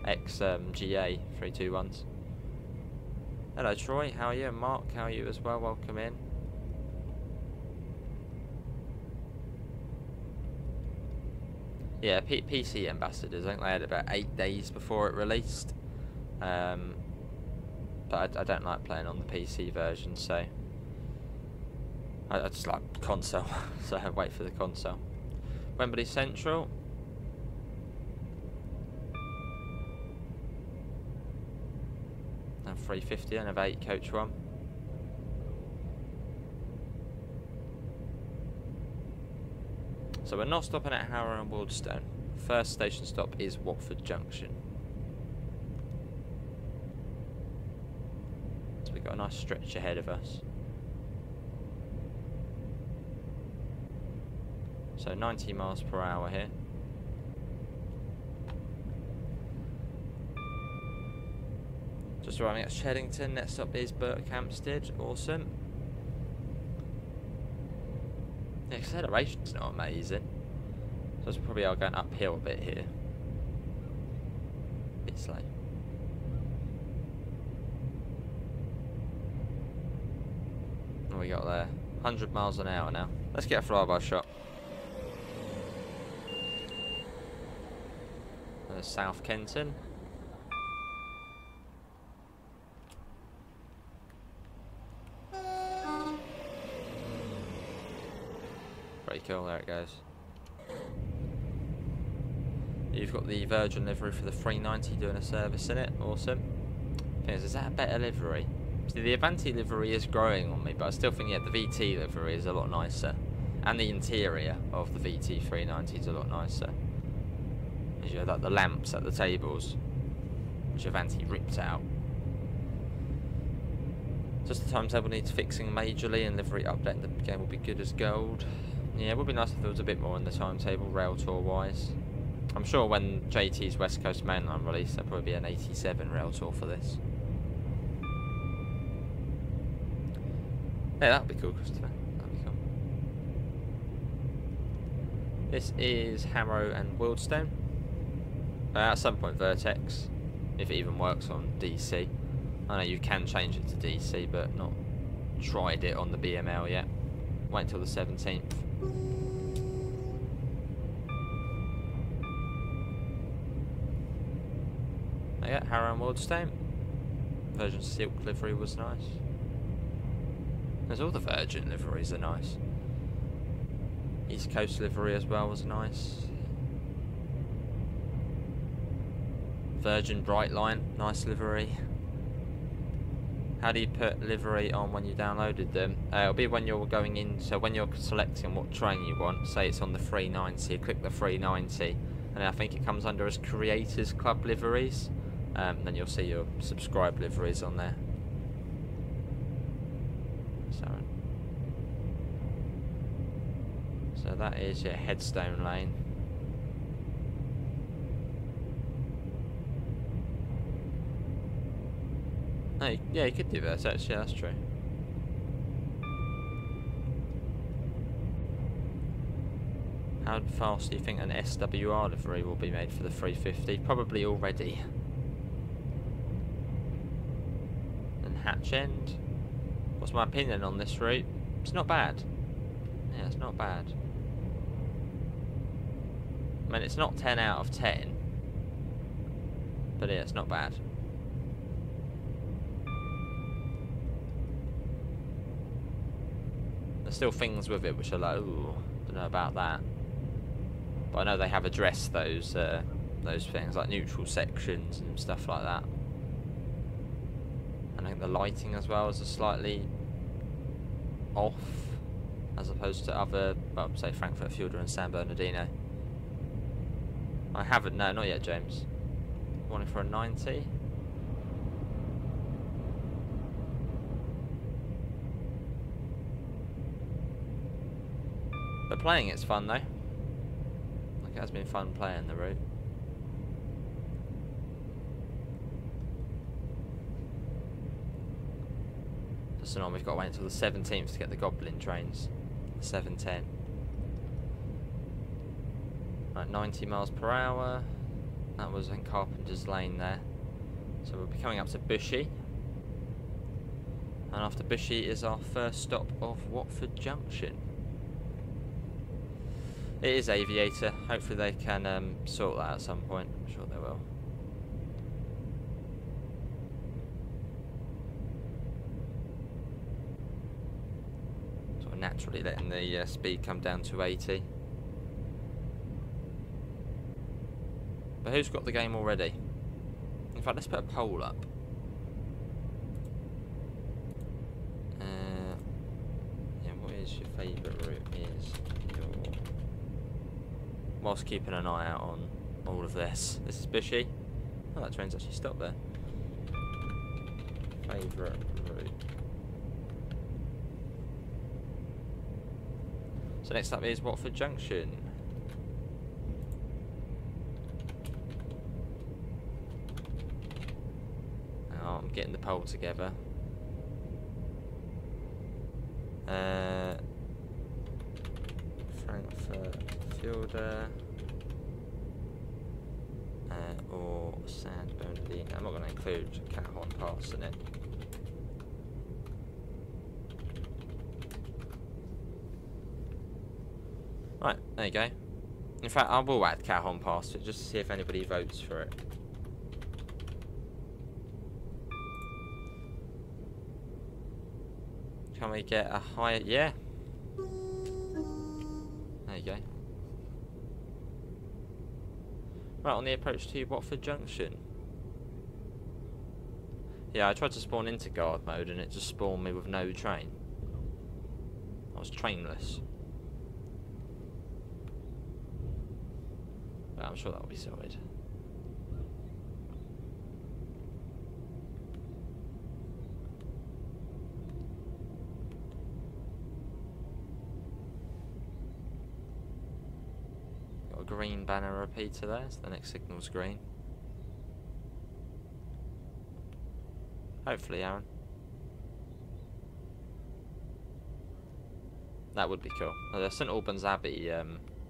Ex-GA 321s. Hello Troy, how are you? And Mark, how are you as well? Welcome in. Yeah, PC ambassadors, I think they had about 8 days before it released. But I don't like playing on the PC version, so I just like console, so I wait for the console. Wembley Central. And 350 and of 8 coach 1. So we're not stopping at Harrow and Waldstone. First station stop is Watford Junction. So we've got a nice stretch ahead of us. So 90 miles per hour here. Just arriving at Sheddington, next stop is Berkhamsted, awesome. The acceleration's not amazing. So we probably are going uphill a bit here. Bit slow. What we got there? 100 miles an hour now. Let's get a flyby shot. There's South Kenton. pretty cool. There it goes. You've got the Virgin livery for the 390 doing a service in it. Awesome. Thing is that a better livery? See, the Avanti livery is growing on me, but I still think, yeah, the VT livery is a lot nicer. And the interior of the VT 390 is a lot nicer. As you know, like the lamps at the tables, which Avanti ripped out. Just the timetable needs fixing majorly, and livery update the game will be good as gold. Yeah, it would be nice if there was a bit more on the timetable, rail tour wise. I'm sure when JT's West Coast Mainline release, there'll probably be an 87 rail tour for this. Yeah, that'd be cool, Christopher. That'd be cool. This is Harrow and Wildstone. At some point Vertex, if it even works on DC. I know you can change it to DC, but not tried it on the BML yet. Wait until the 17th. Yeah, Harrow and Wildstone. Virgin Silk livery was nice. There's all the Virgin liveries are nice. East Coast livery as well was nice. Virgin Brightline, nice livery. How do you put livery on when you downloaded them? It'll be when you're going in, so when you're selecting what train you want, say it's on the 390, you click the 390, and I think it comes under as Creators Club liveries. Then you'll see your subscribed liveries on there. So that is your Headstone Lane. Oh, yeah, you could do that, actually, that's true. How fast do you think an SWR livery will be made for the 350? Probably already. And Hatch End. What's my opinion on this route? It's not bad. Yeah, it's not bad. I mean, it's not 10 out of 10. But yeah, it's not bad. There's still things with it which are like, ooh, don't know about that. But I know they have addressed those things, like neutral sections and stuff like that. And I think the lighting as well is slightly off, as opposed to other, well, say Frankfurt Fielder and San Bernardino. I haven't, no, not yet, James. Wanting for a 90. But playing it's fun though. Like, it has been fun playing the route. So now we've got to wait until the 17th to get the Goblin trains. The 710. Right, 90 miles per hour. That was in Carpenter's Lane there. So we'll be coming up to Bushy. And after Bushy is our first stop of Watford Junction. It is Aviator. Hopefully they can sort that at some point. I'm sure they will. Sort of naturally letting the speed come down to 80. But who's got the game already? In fact, let's put a poll up. Yeah, what is your favourite route? Whilst keeping an eye out on all of this. This is Bushy. Oh, that train's actually stopped there. Favourite route. So next up is Watford Junction. Oh, I'm getting the poll together. Frankfurt Fielder or San Bernardino. I'm not going to include Cajon Pass in it. Right, there you go. In fact, I will add Cajon Pass to it just to see if anybody votes for it. Can we get a higher? Yeah. go. Right, on the approach to Watford Junction. Yeah, I tried to spawn into guard mode and it just spawned me with no train. I was trainless. But I'm sure that'll be sorted. Got a green banner repeater there, so the next signal's green. Hopefully, Aaron. That would be cool. The St Albans Abbey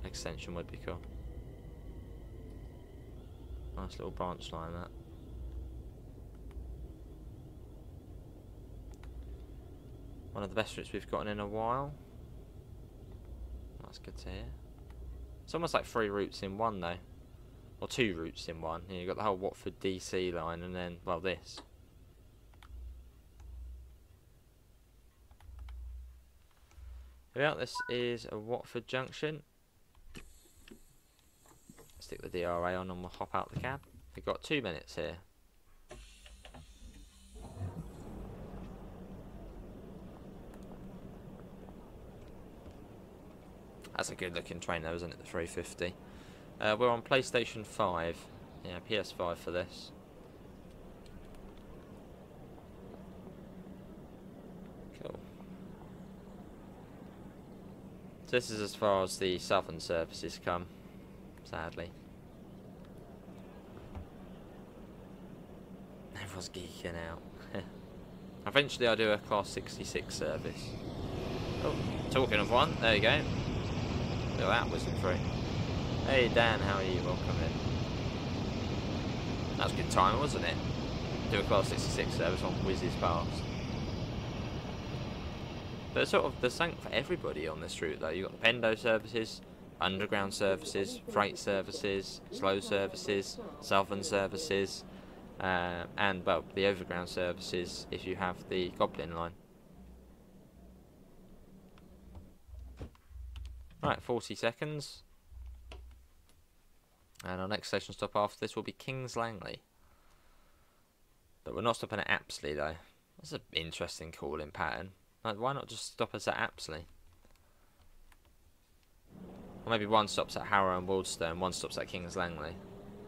extension would be cool. Nice little branch line, that. One of the best routes we've gotten in a while. That's good to hear. It's almost like 3 routes in one, though. Or 2 routes in one. You've got the whole Watford DC line and then, well, this. Yeah, this is a Watford Junction. Stick the DRA on and we'll hop out the cab. We've got 2 minutes here. That's a good looking train though, isn't it? The 350. We're on PlayStation 5. Yeah, PS5 for this. Cool. So this is as far as the southern services come, sadly. Everyone's geeking out. Eventually I'll do a Class 66 service. Oh, talking of one, there you go. Look at that whizzing through. Hey Dan, how are you? Welcome in. That was good time, wasn't it? Do a Class 66 service on whizzes past. But it's sort of the same for everybody on this route though. You've got the Pendo services, underground services, freight services, slow services, southern services, and well, the overground services if you have the Goblin line. Right, 40 seconds. And our next station stop after this will be Kings Langley. But we're not stopping at Apsley though. That's an interesting calling pattern. Like, why not just stop us at Apsley? Or maybe one stops at Harrow and Waldstone, one stops at Kings Langley.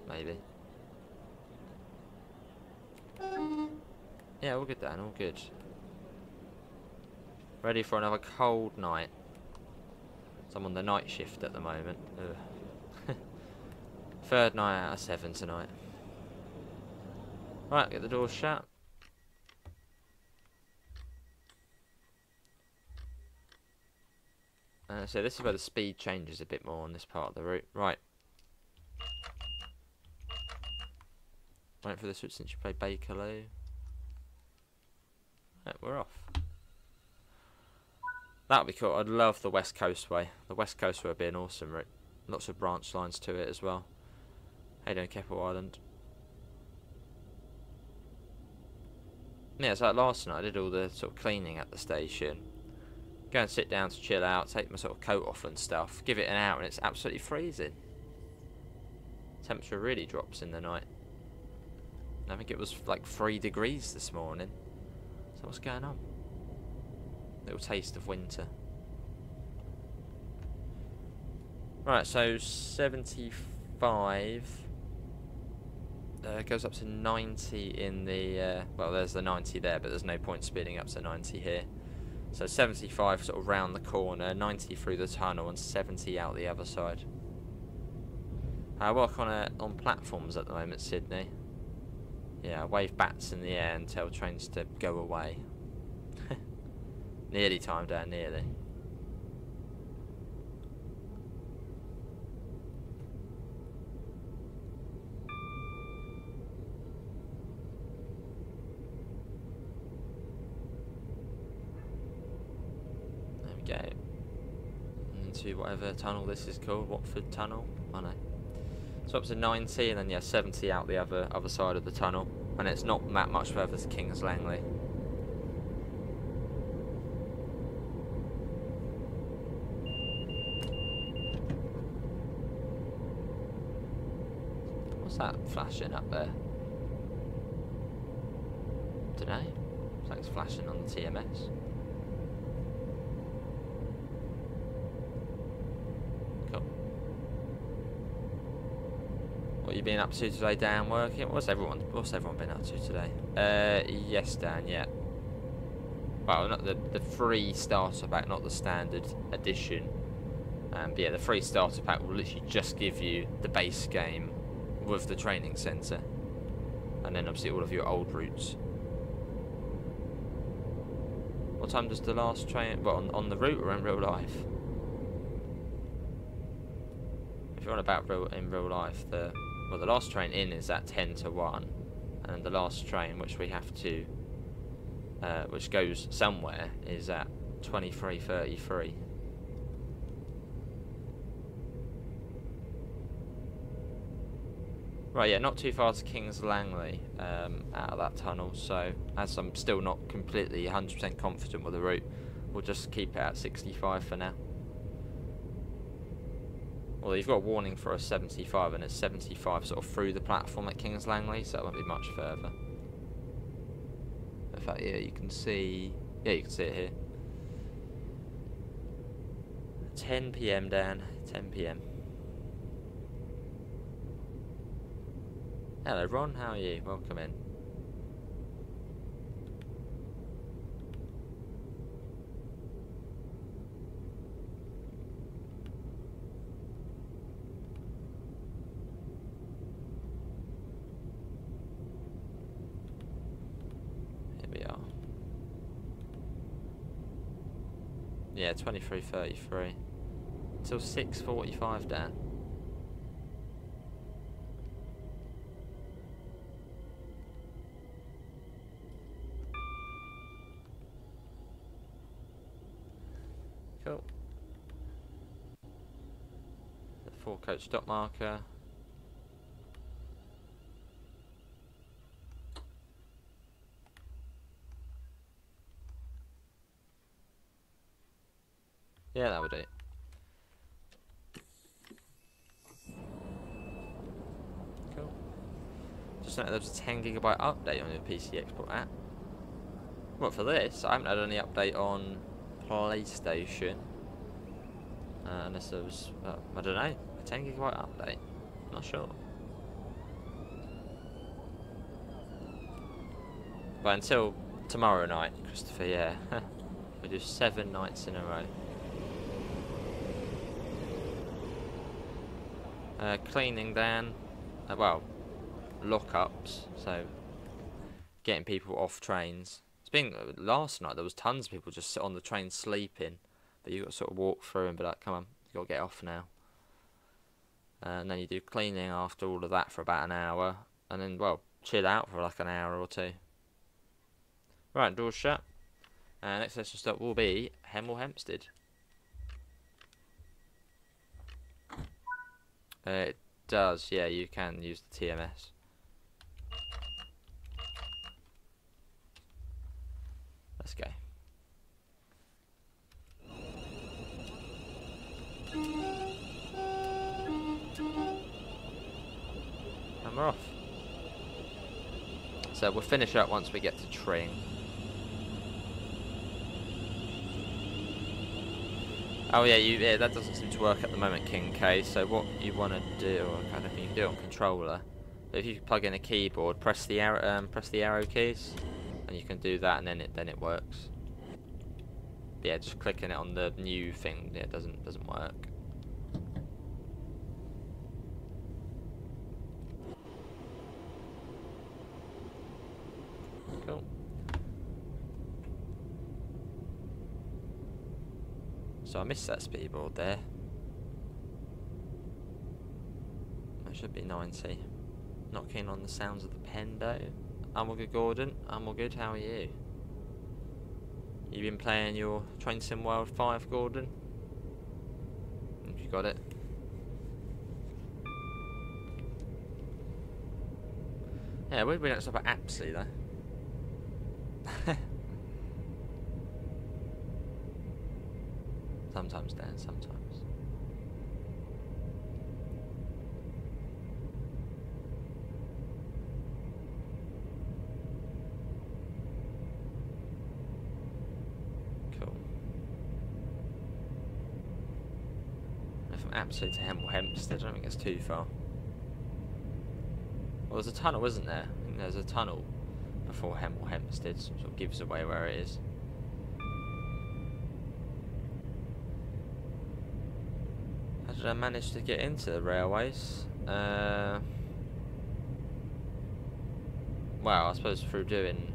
Maybe. Yeah, all good Dan, all good. Ready for another cold night. So I'm on the night shift at the moment. Ugh. 3rd night out of 7 tonight. Right, get the doors shut. So this is where the speed changes a bit more on this part of the route. Right. Wait for this route since you play Bakerloo. Right, we're off. That would be cool. I'd love the West Coast Way. The West Coast Way would be an awesome route. Lots of branch lines to it as well. How you doing, Keppel Island? Yeah, so like last night I did all the sort of cleaning at the station. Go and sit down to chill out, take my sort of coat off and stuff. Give it an hour and it's absolutely freezing. Temperature really drops in the night. I think it was like 3 degrees this morning. So what's going on? Little taste of winter. Right, so 75 goes up to 90 in the well, there's the 90 there, but there's no point speeding up to 90 here. So 75 sort of round the corner, 90 through the tunnel, and 70 out the other side. I work on platforms at the moment, Sydney. Yeah, I wave bats in the air and tell trains to go away. Nearly time down, nearly. There we go. Into whatever tunnel this is called, Watford Tunnel. I know. So up to 90 and then yeah, 70 out the other side of the tunnel. And it's not that much further to Kings Langley. that flashing up there? Dunno. Looks like it's flashing on the TMS. Cool. What you been up to today, Dan? Working? What's everyone been up to today? Yes, Dan. Yeah. Well, not the free starter pack, not the standard edition. But yeah, the free starter pack will literally just give you the base game with the training centre, and then obviously all of your old routes. What time does the last train? Well, on the route or in real life? If you're on about in real life, the last train in is at 10 to 1, and the last train which we have to, which goes somewhere, is at 23:33. Right, yeah, not too far to King's Langley out of that tunnel, so as I'm still not completely 100% confident with the route, we'll just keep it at 65 for now. Well, you've got a warning for a 75, and it's 75 sort of through the platform at King's Langley, so it won't be much further. In fact, yeah, you can see it here. 10 PM, Dan, 10 PM. Hello Ron, how are you? Welcome in. Here we are. Yeah, 23:33. Till 6:45, Dan. Cool. The 4-coach stop marker. Yeah, that would do. Cool. Just note there was a 10 GB update on your PC export app. Well, for this, I haven't had any update on PlayStation. Unless there was, I don't know, a 10 GB update. Not sure. But until tomorrow night, Christopher, yeah. We do 7 nights in a row. Cleaning then, well, lockups, so getting people off trains. It's been, last night there was tons of people just sit on the train sleeping, but you got to sort of walk through and be like, come on, you got to get off now. And then you do cleaning after all of that for about an hour, and then, well, chill out for like an hour or two. Right, doors shut. Next session stop will be Hemel Hempstead. It does, yeah, you can use the TMS. Let's go. And we're off. So we'll finish up once we get to Tring. Oh yeah, that doesn't seem to work at the moment, King K. So what you want to do, I don't think you can do it on controller. But if you plug in a keyboard, press the arrow keys, and you can do that, and then it works. But yeah, just clicking it on the new thing, yeah, it doesn't work. Cool. So I missed that speedboard there. That should be 90. Not keen on the sounds of the pen though. I'm all good, Gordon. I'm all good. How are you? You been playing your Train Sim World 5, Gordon? You got it. Yeah, we don't stop at Apsley though. Sometimes, Dan, sometimes. Cool. From Apsley to Hempstead, I don't think it's too far. Well, there's a tunnel, isn't there? I think there's a tunnel before Hempstead, sort of gives away where it is. How did I manage to get into the railways? Well, I suppose through doing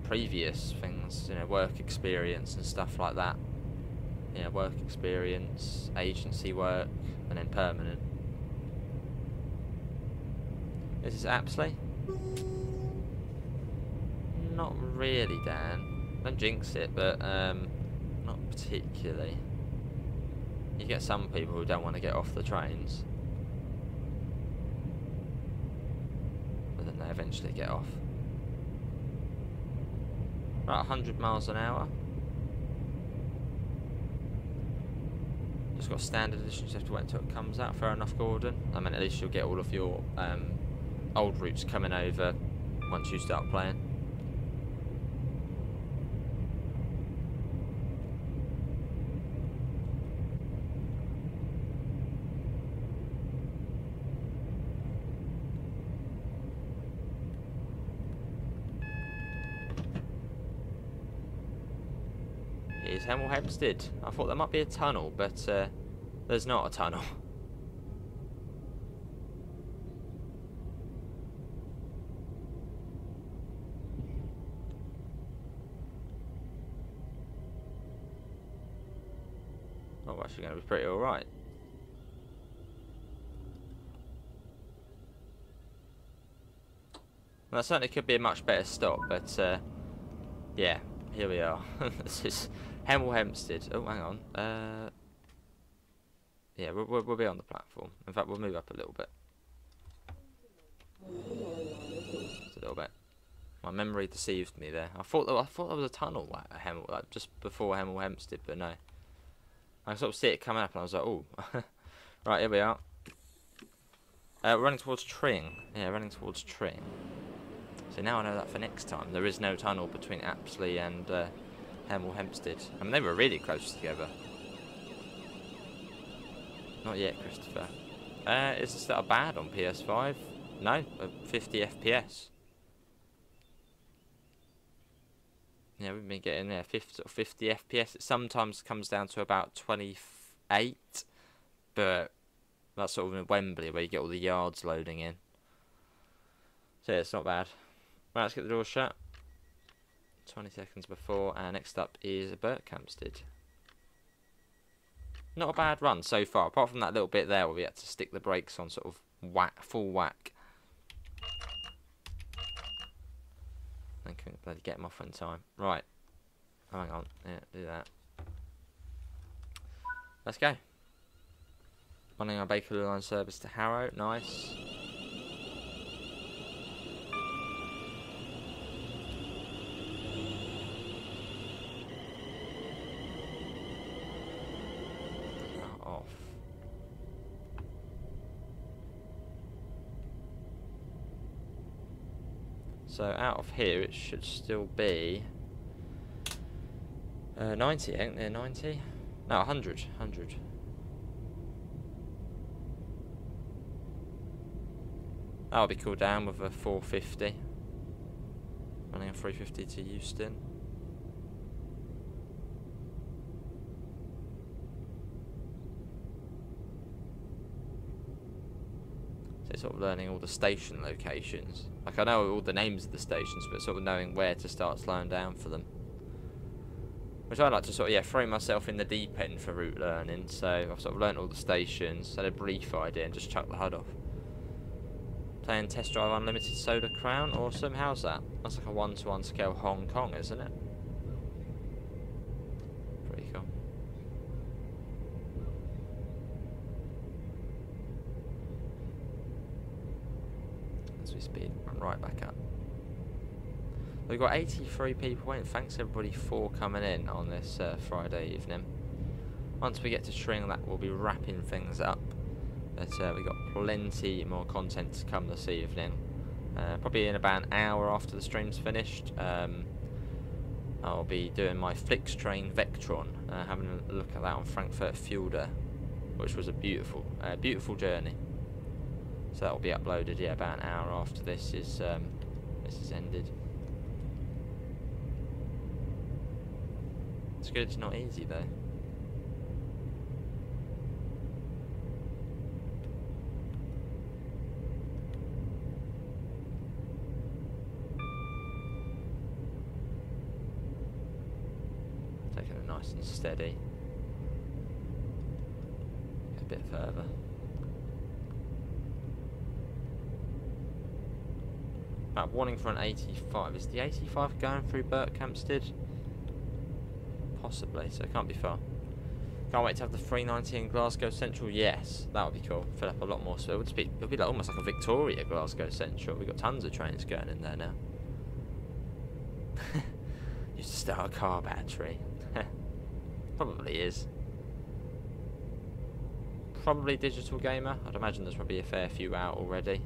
previous things, you know, work experience and stuff like that. Yeah, work experience, agency work, and then permanent. Is this Apsley? Not really, Dan. Don't jinx it, but not particularly. You get some people who don't want to get off the trains, but then they eventually get off. About 100 miles an hour. Just got standard edition, you have to wait until it comes out. Fair enough, Gordon. I mean, at least you'll get all of your old routes coming over once you start playing. Here's Hempstead. I thought there might be a tunnel, but there's not a tunnel. Oh, actually going to be pretty alright. Well, that certainly could be a much better stop, but yeah, here we are. This is Hempstead. Oh, hang on. Yeah, we'll be on the platform. In fact, we'll move up a little bit. Just a little bit. My memory deceived me there. I thought there was a tunnel like just before Hempstead, but no. I sort of see it coming up, and I was like, oh. Right, here we are. Running towards Tring. Yeah, running towards Tring. So now I know that for next time. There is no tunnel between Apsley and Hempstead. I mean, they were really close together. Not yet, Christopher. Is this that bad on PS5? No, 50 FPS. Yeah, we've been getting there 50 FPS. It sometimes comes down to about 28, but that's sort of in Wembley where you get all the yards loading in. So yeah, it's not bad. Right, let's get the door shut. 20 seconds before, and next up is Berkhamsted. Not a bad run so far, apart from that little bit there where we had to stick the brakes on sort of full whack. I think we can bloody get them off in time. Right. Oh, hang on. Yeah, do that. Let's go. Running our Bakerloo line service to Harrow. Nice. Off. So out of here it should still be 90, ain't there? 90? No, 100. 100. That'll be cooled down with a 450. Running a 350 to Euston. So sort of learning all the station locations. Like, I know all the names of the stations, but sort of knowing where to start slowing down for them. Which I like to sort of, yeah, throw myself in the deep end for route learning. So I've sort of learnt all the stations, had a brief idea, and just chucked the HUD off. Playing Test Drive Unlimited Soda Crown. Awesome. How's that? That's like a 1-to-1 scale Hong Kong, isn't it? Pretty cool. As we speed right back up. We've got 83 people waiting. Thanks everybody for coming in on this Friday evening. Once we get to Tring, that will be wrapping things up. But we've got plenty more content to come this evening. Probably in about an hour after the stream's finished. I'm I'll be doing my Flixtrain Vectron, having a look at that on Frankfurt Fielder, which was a beautiful, beautiful journey. So that will be uploaded, yeah, about an hour after this is ended. It's good. It's not easy though. Taking it nice and steady. A bit further. Warning for an 85. Is the 85 going through Berkhamsted? Possibly, so it can't be far. Can't wait to have the 390 in Glasgow Central. Yes, that would be cool. Fill up a lot more. So it'll be like almost like a Victoria Glasgow Central. We've got tons of trains going in there now. Used to start a car battery. Probably is. Probably Digital Gamer. I'd imagine there's probably a fair few out already.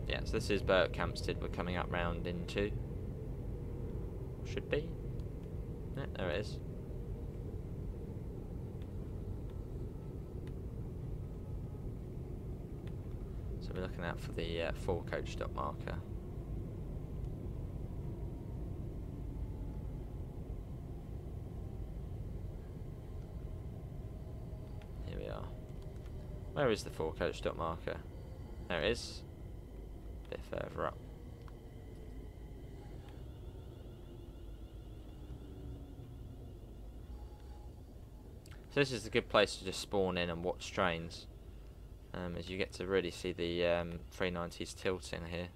Yeah, so this is Berkhamsted we're coming up round into. Should be. Yeah, there it is. So we're looking out for the 4-coach stop marker. Here we are. Where is the 4-coach stop marker? There it is. A bit further up. So this is a good place to just spawn in and watch trains, as you get to really see the 390s tilting here.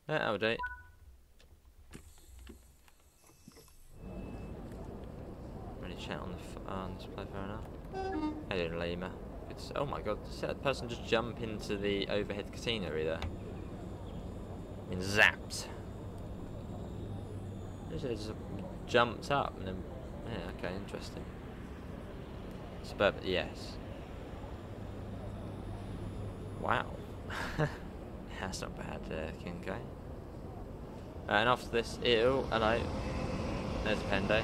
That'll do. Really chat on display, fair enough. How you doing, Lima? Good to, oh my god, see that person just jump into the overhead catenary there? Been zapped. Just jumped up and then, yeah, okay, interesting. Suburban, yes. Wow. That's not bad, King K. And after this, hello, there's Pendo.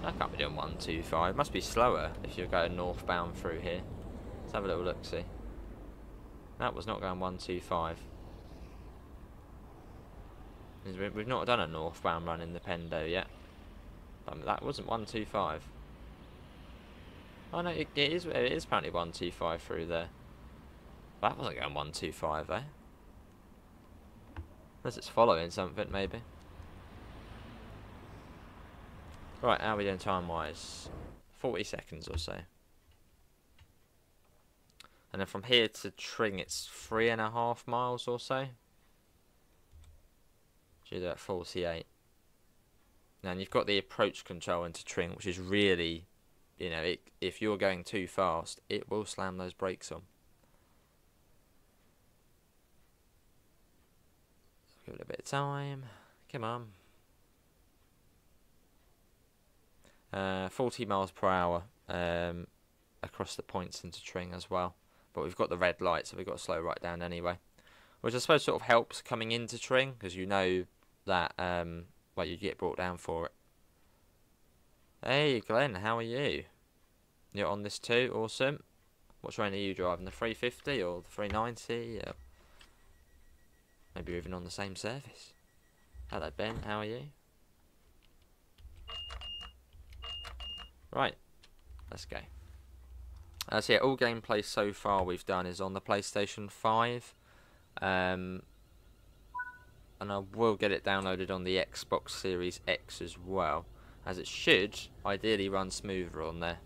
I can't be doing 125. Must be slower if you're going northbound through here. Let's have a little look, see. That was not going 125. We've not done a northbound run in the Pendo yet. That wasn't 125. Oh no, it is apparently 125 through there. That wasn't going 125 though. Unless it's following something, maybe. Right, how are we doing time-wise? 40 seconds or so. And then from here to Tring, it's 3.5 miles or so. So you're at 48. Now, and you've got the approach control into Tring, which is really, you know, if you're going too fast, it will slam those brakes on. Give it a bit of time. Come on. 40 miles per hour across the points into Tring as well. But we've got the red light, so we've got to slow right down anyway. Which I suppose sort of helps coming into Tring, because you know that well, you get brought down for it. Hey Glenn, how are you? You're on this too, awesome. What train are you driving, the 350 or the 390? Maybe you're even on the same service. Hello Ben, how are you? Right, let's go. So yeah, all gameplay so far we've done is on the PlayStation 5. And I will get it downloaded on the Xbox Series X as well, as it should ideally run smoother on there.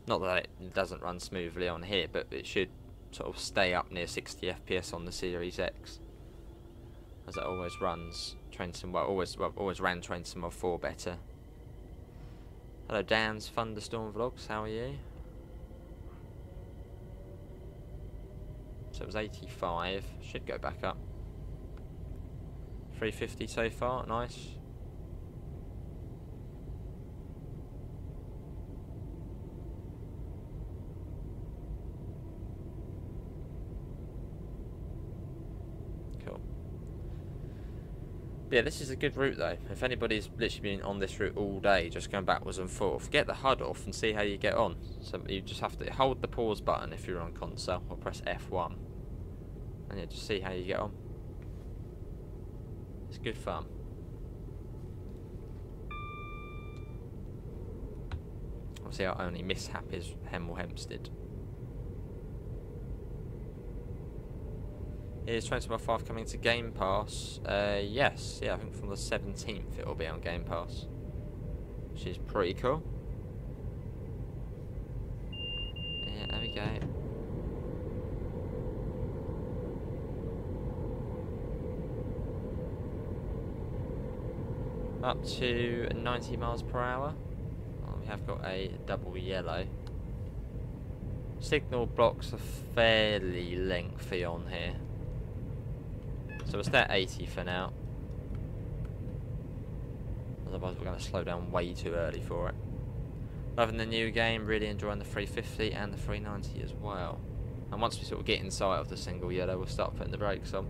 Not that it doesn't run smoothly on here, but it should sort of stay up near 60 FPS on the Series X, as it always runs always ran Train Sim 4 better. Hello Dan's Thunderstorm Vlogs, how are you? So it was 85, should go back up. 350 so far, nice. But yeah, this is a good route though. If anybody's literally been on this route all day, just going backwards and forth, get the HUD off and see how you get on. So you just have to hold the pause button if you're on console, or press F1. And yeah, just see how you get on. It's good fun. Obviously our only mishap is Hemel Hempstead. Is Train Sim 5 coming to Game Pass? Yes, yeah, I think from the 17th it will be on Game Pass, which is pretty cool. Yeah, there we go. Up to 90 miles per hour. Well, we have got a double yellow. Signal blocks are fairly lengthy on here. So we'll stay at 80 for now. Otherwise we're going to slow down way too early for it. Loving the new game, really enjoying the 350 and the 390 as well. And once we sort of get in sight of the single yellow, we'll start putting the brakes on.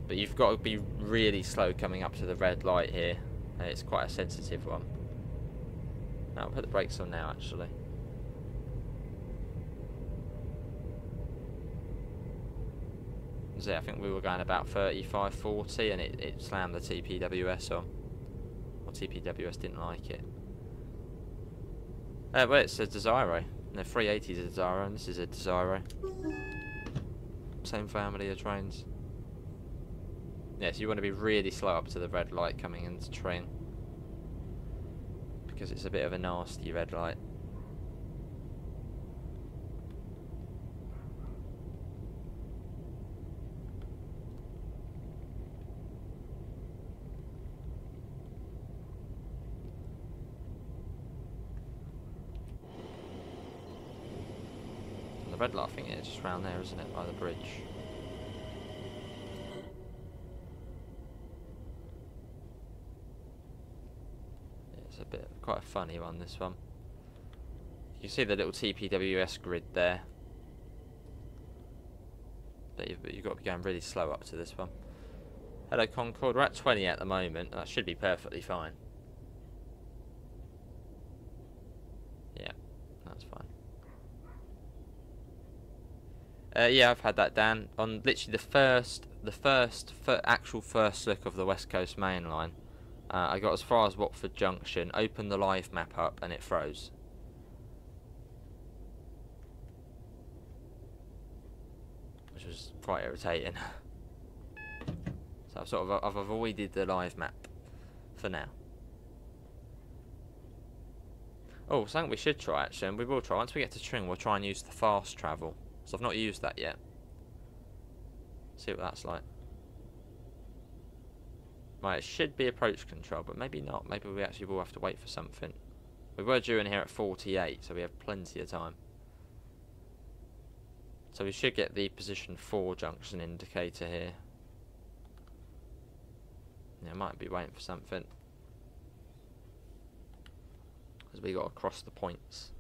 But you've got to be really slow coming up to the red light here. It's quite a sensitive one. Now I'll put the brakes on now actually. So I think we were going about 35, 40 and it slammed the TPWS on. Or TPWS didn't like it. Well, it's a Desiro. The 380 is a Desiro and this is a Desiro. Same family of trains. Yeah, so you want to be really slow up to the red light coming into train. Because it's a bit of a nasty red light. The red light, I think it's just round there, isn't it, by the bridge? Yeah, it's a bit quite a funny one, this one. You can see the little TPWS grid there, but you've got to be going really slow up to this one. Hello Concord, we're at 20 at the moment, and that should be perfectly fine. Yeah, that's fine. Yeah, I've had that, Dan. On literally the actual first look of the West Coast Main Line, I got as far as Watford Junction, opened the live map up, and it froze. Which was quite irritating. So I've avoided the live map for now. Oh, something we should try actually, and we will try. Once we get to Tring, we'll try and use the fast travel. So I've not used that yet. See what that's like. Right, it should be approach control, but maybe not. Maybe we actually will have to wait for something. We were due in here at 48, so we have plenty of time. So we should get the position 4 junction indicator here. Yeah, I might be waiting for something. Because we got to cross the points.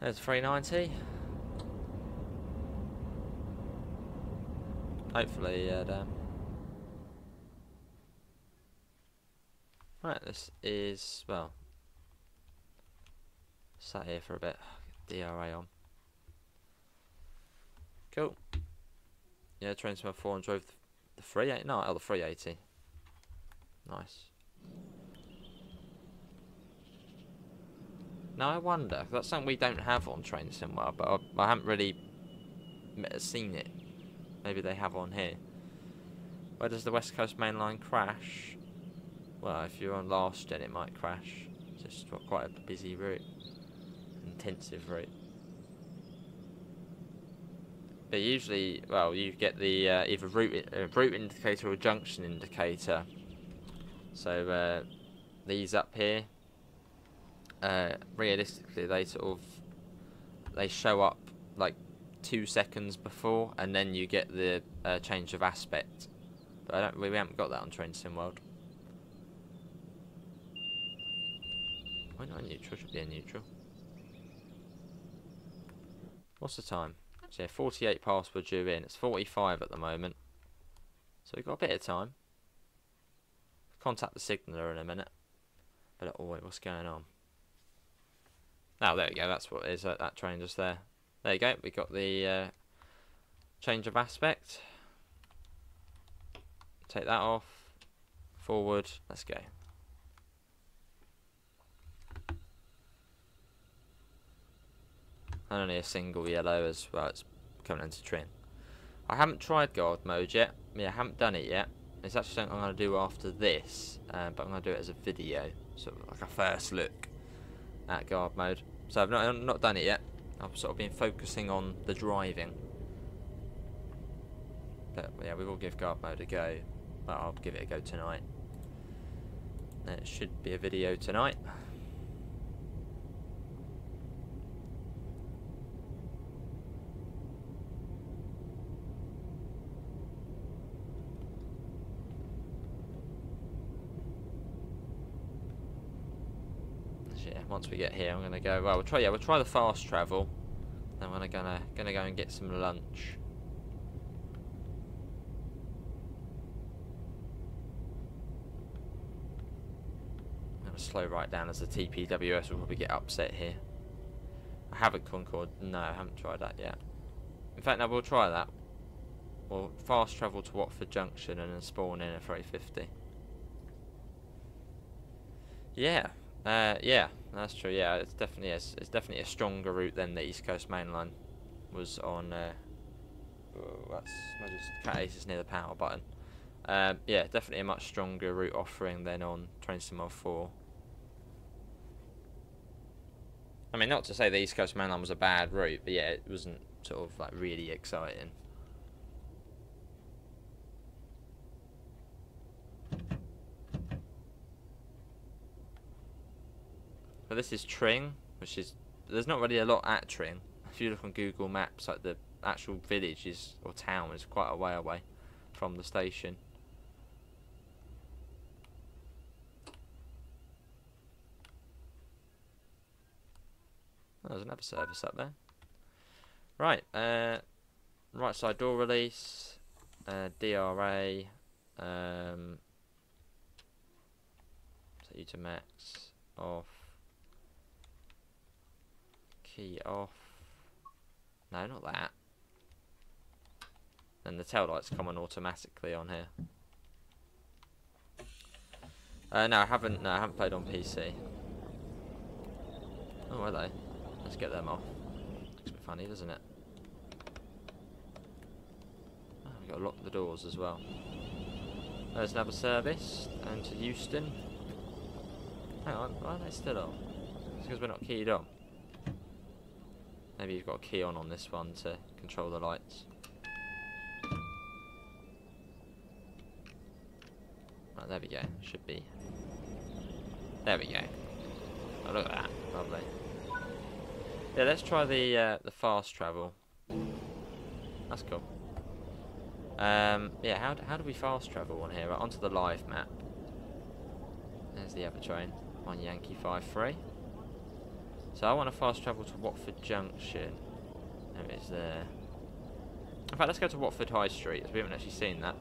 There's 390. Hopefully, Dan. Right, this is, well, sat here for a bit. Get DRA on. Cool. Yeah, Train Sim 4 and drove the 380. No, the 380. Nice. Now I wonder, that's something we don't have on Train Sim World, but I haven't really seen it. Maybe they have on here. Where does the West Coast Main Line crash? Well, if you're on last gen, it might crash. It's just got quite a busy route, intensive route. But usually, well, you get the either route indicator or junction indicator. So these up here. Realistically, they show up like 2 seconds before, and then you get the change of aspect. But we haven't got that on Train Sim World. Why not neutral? Should be a neutral. What's the time? So yeah, 48 past we're due in. It's 45 at the moment. So we've got a bit of time. Contact the signaller in a minute. But oh wait, what's going on? Oh, there we go. That's what it is. That train just there. There you go. We got the change of aspect. Take that off. Forward. Let's go. And only a single yellow as well. It's coming into trim. I haven't tried guard mode yet. Yeah, I haven't done it yet. It's actually something I'm going to do after this, but I'm going to do it as a video, sort of like a first look at guard mode. So I've not done it yet. I've sort of been focusing on the driving. But yeah, we will give guard mode a go. Well, I'll give it a go tonight. It should be a video tonight. Yeah, once we get here, I'm gonna go. Well, we'll try the fast travel. Then we're gonna go and get some lunch. I'm gonna slow right down as the TPWS will probably get upset here. I haven't Concord. No, I haven't tried that yet. In fact, no, we'll try that. We'll fast travel to Watford Junction and then spawn in a 350. Yeah. Yeah, that's true. Yeah, it's definitely a stronger route than the East Coast Mainline was on. That's just Cat Ace is near the power button. Yeah, definitely a much stronger route offering than on Train Sim World 4. I mean, not to say the East Coast Mainline was a bad route, but yeah, it wasn't sort of like really exciting. But this is Tring, which is, there's not really a lot at Tring. If you look on Google Maps, like the actual village is, or town is quite a way away from the station. Oh, there's another service up there. Right, right side door release, DRA, set you to max, off. Key off. No, not that. And the tail lights come on automatically on here. No, I haven't played on PC. Oh, hello. Let's get them off. Looks a bit funny, doesn't it? Oh, we've got to lock the doors as well. There's another service down to Euston. Hang on, why are they still on? It's because we're not keyed on. Maybe you've got a key on this one to control the lights. Right, there we go. Should be. There we go. Oh, look at that. Lovely. Yeah, let's try the fast travel. That's cool. Yeah, how do we fast travel on here? Right, onto the live map. There's the other train. 1 Yankee 5-3. So I want to fast travel to Watford Junction. There it is there. In fact, let's go to Watford High Street, as we haven't actually seen that.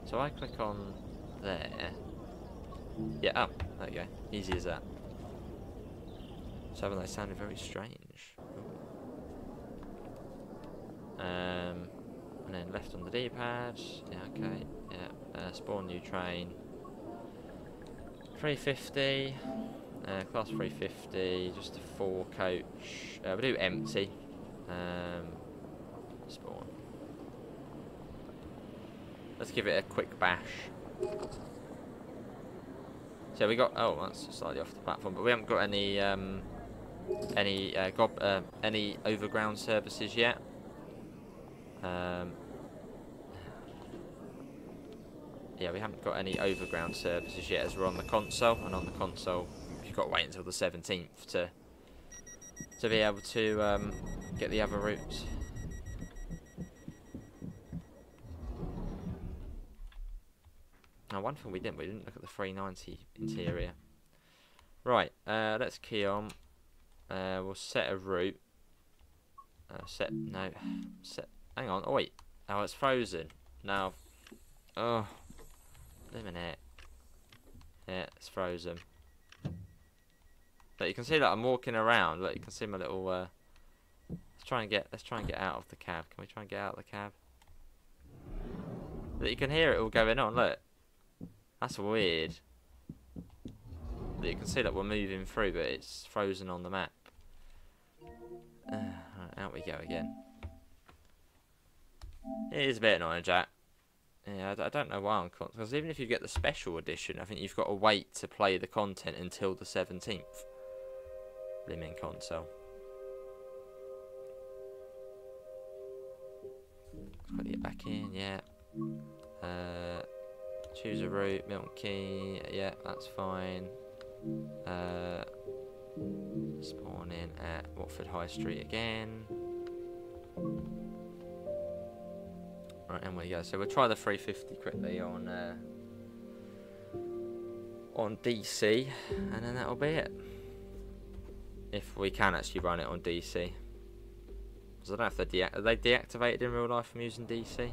So I click on there. Yeah, oh, there you go. Easy as that. So haven't they sounded very strange? And then left on the D-pad. Yeah, okay. Yeah, spawn new train. 350. Class 350, just a 4 coach. We'll do empty. Spawn. Let's give it a quick bash. So we got. Oh, that's slightly off the platform, but we haven't got any overground services yet. Yeah, we haven't got any overground services yet, as we're on the console, and on the console you've got to wait until the 17th to be able to get the other routes. Now, one thing we didn't look at the 390 interior. Right, let's key on. We'll set a route. Hang on. Oh wait, oh, it's frozen. Now Oh, wait a minute. Yeah, it's frozen. But you can see that I'm walking around. Look, you can see my little. Let's try and get out of the cab. Can we try and get out of the cab? Look, you can hear it all going on. Look, that's weird. Look, you can see that we're moving through, but it's frozen on the map. Right, out we go again. It is a bit annoying, Jack. Yeah, I don't know why I'm because even if you get the special edition, I think you've got to wait to play the content until the 17th. Blimmin' console. Let's quickly get back in, yeah. Choose a route, Milton Key, yeah, that's fine. Spawn in at Watford High Street again. Right, and we go. So we'll try the 350 quickly on DC, and then that'll be it. If we can actually run it on DC, because I don't know if are they deactivated in real life from using DC. Right,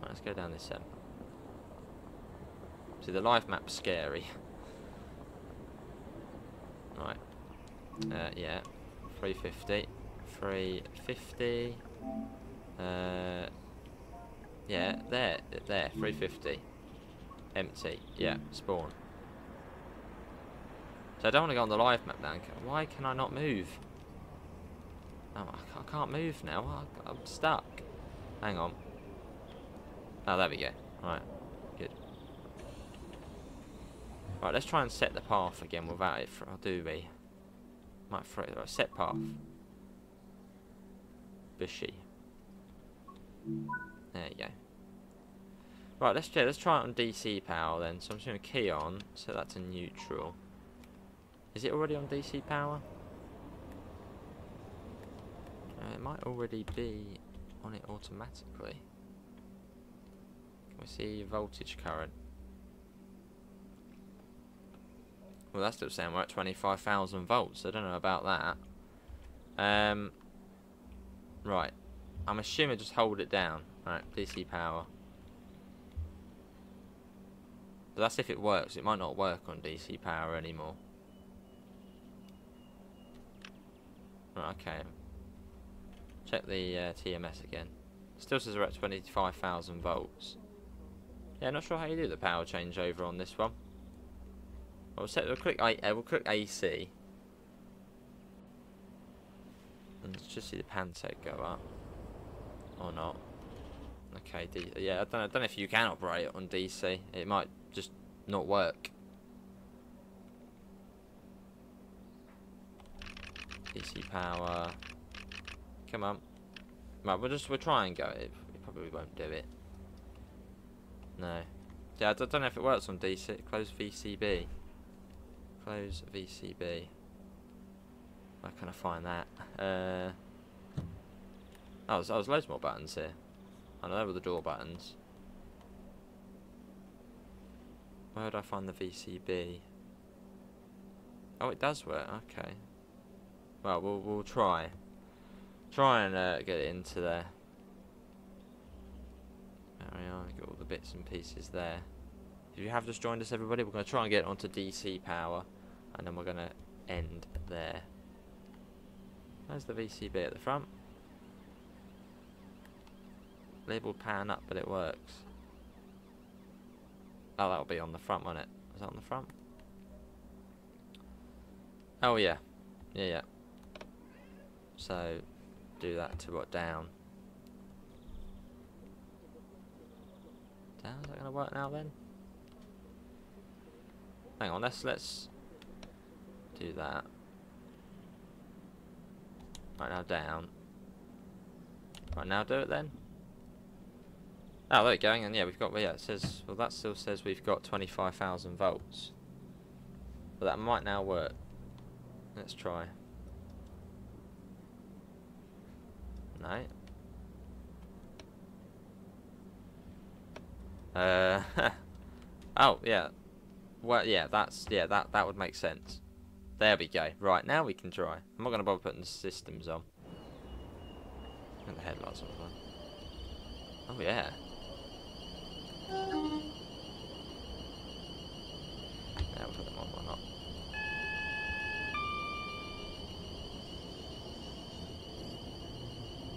let's go down this end. See, the live map's scary. Right. Yeah. 350. 350. Yeah, there, 350. Empty. Yeah, spawn. So I don't want to go on the live map now. Why can I not move? Oh, I can't move now. I'm stuck. Hang on. Oh, there we go. Right, good. Right, let's try and set the path again without it. Or do we? Might throw it. Right, set path. Bushy. There you go. Right, let's try it on DC power then. So I'm just going to key on, so that's a neutral. Is it already on DC power? It might already be on it automatically. Can we see voltage current? Well, that's still saying we're at 25,000 volts. I don't know about that. Right. I'm assuming just hold it down. Right, DC power. But that's if it works. It might not work on DC power anymore. Right, okay. Check the TMS again. Still says we're at 25,000 volts. Yeah, not sure how you do the power changeover on this one. We'll click AC. And let's just see the pancake go up. Or not. Okay, yeah, I don't know if you can operate it on DC. It might just not work. DC power. Come on. Right, we'll try and go. It probably won't do it. No. Yeah, I don't know if it works on DC. Close VCB. Close VCB. Where can I find that? Oh, there's loads more buttons here. I know they were the door buttons. Where would I find the VCB? Oh, it does work. Okay. Well, we'll try. Try and get it into there. There we are. Got all the bits and pieces there. If you have just joined us, everybody, we're going to try and get it onto DC power, and then we're going to end there. There's the VCB at the front. Labeled pan up, but it works. Oh, that'll be on the front, won't it? Is that on the front? Oh yeah, yeah. So do that to what, down? Down? Is that gonna work now then? Hang on, let's do that. Right, now down. Right, now do it then. Oh, there you go, and yeah, we've got, yeah, it says, well, that still says we've got 25,000 volts. But that might now work. Let's try. No. Oh, yeah. Well, yeah, that would make sense. There we go. Right, now we can try. I'm not going to bother putting the systems on. And the headlights on. Oh, yeah. Yeah, we'll put them on, why not?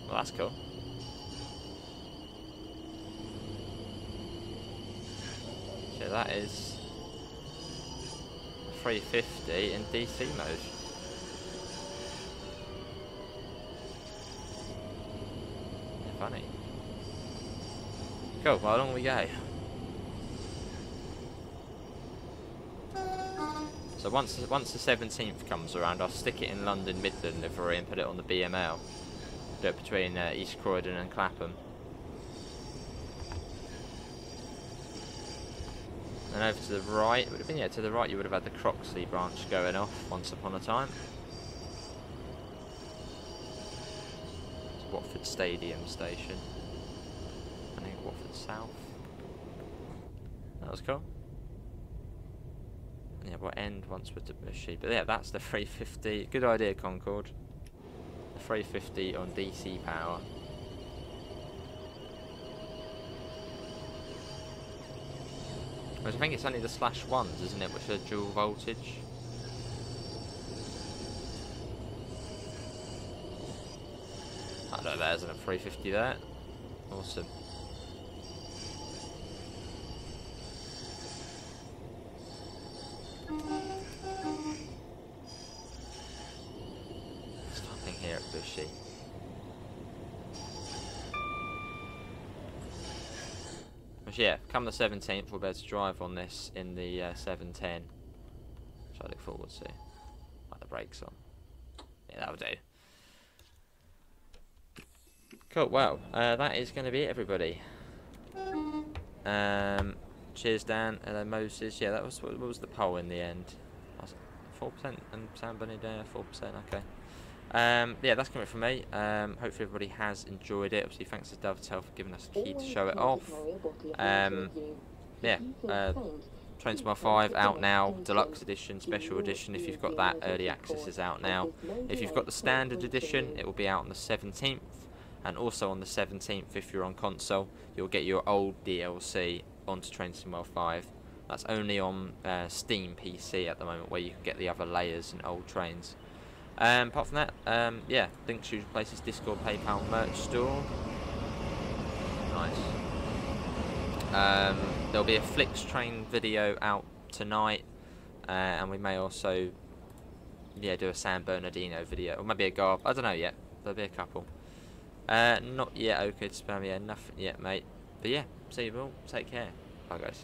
Well, that's cool. So that is 350 in DC mode. Yeah, funny. Cool, well, along we go. So once the 17th comes around, I'll stick it in London Midland livery and put it on the BML. Do it between East Croydon and Clapham. And over to the right, it would have been, yeah, to the right you would have had the Croxley branch going off once upon a time. It's Watford Stadium station. I think Watford South. That was cool. Yeah, we'll end once with Debussy. But yeah, that's the 350. Good idea, Concorde. The 350 on DC power. Which I think it's only the /1s, isn't it, which are dual voltage. I don't know, there's a 350 there. Awesome. Stopping here at Bushy. Which, yeah, come the 17th, we'll be able to drive on this in the 710. Which I look forward to. Like the brakes on. Yeah, that'll do. Cool, well, that is going to be it, everybody. Cheers, Dan. Hello, Moses. Yeah, that was what was the poll in the end? 4% and Sam Bunny there, 4%, okay. Yeah, that's coming from me. Hopefully everybody has enjoyed it. Obviously, thanks to Dovetail for giving us a key to show it off. Yeah, Train Smile 5 out now, Deluxe Edition, Special Edition. If you've got that, Early Access is out now. If you've got the Standard Edition, it will be out on the 17th. And also on the 17th, if you're on console, you'll get your old DLC onto Train Smile 5. That's only on Steam PC at the moment, where you can get the other layers and old trains. Apart from that, yeah, links to usual places, Discord, PayPal, merch store. Nice. There'll be a Flix train video out tonight, and we may also, yeah, do a San Bernardino video, or maybe a Garb. I don't know yet. There'll be a couple. Not yet. Okay, to spam. Yeah, nothing yet, mate. But yeah, see you all. Take care. Bye, guys.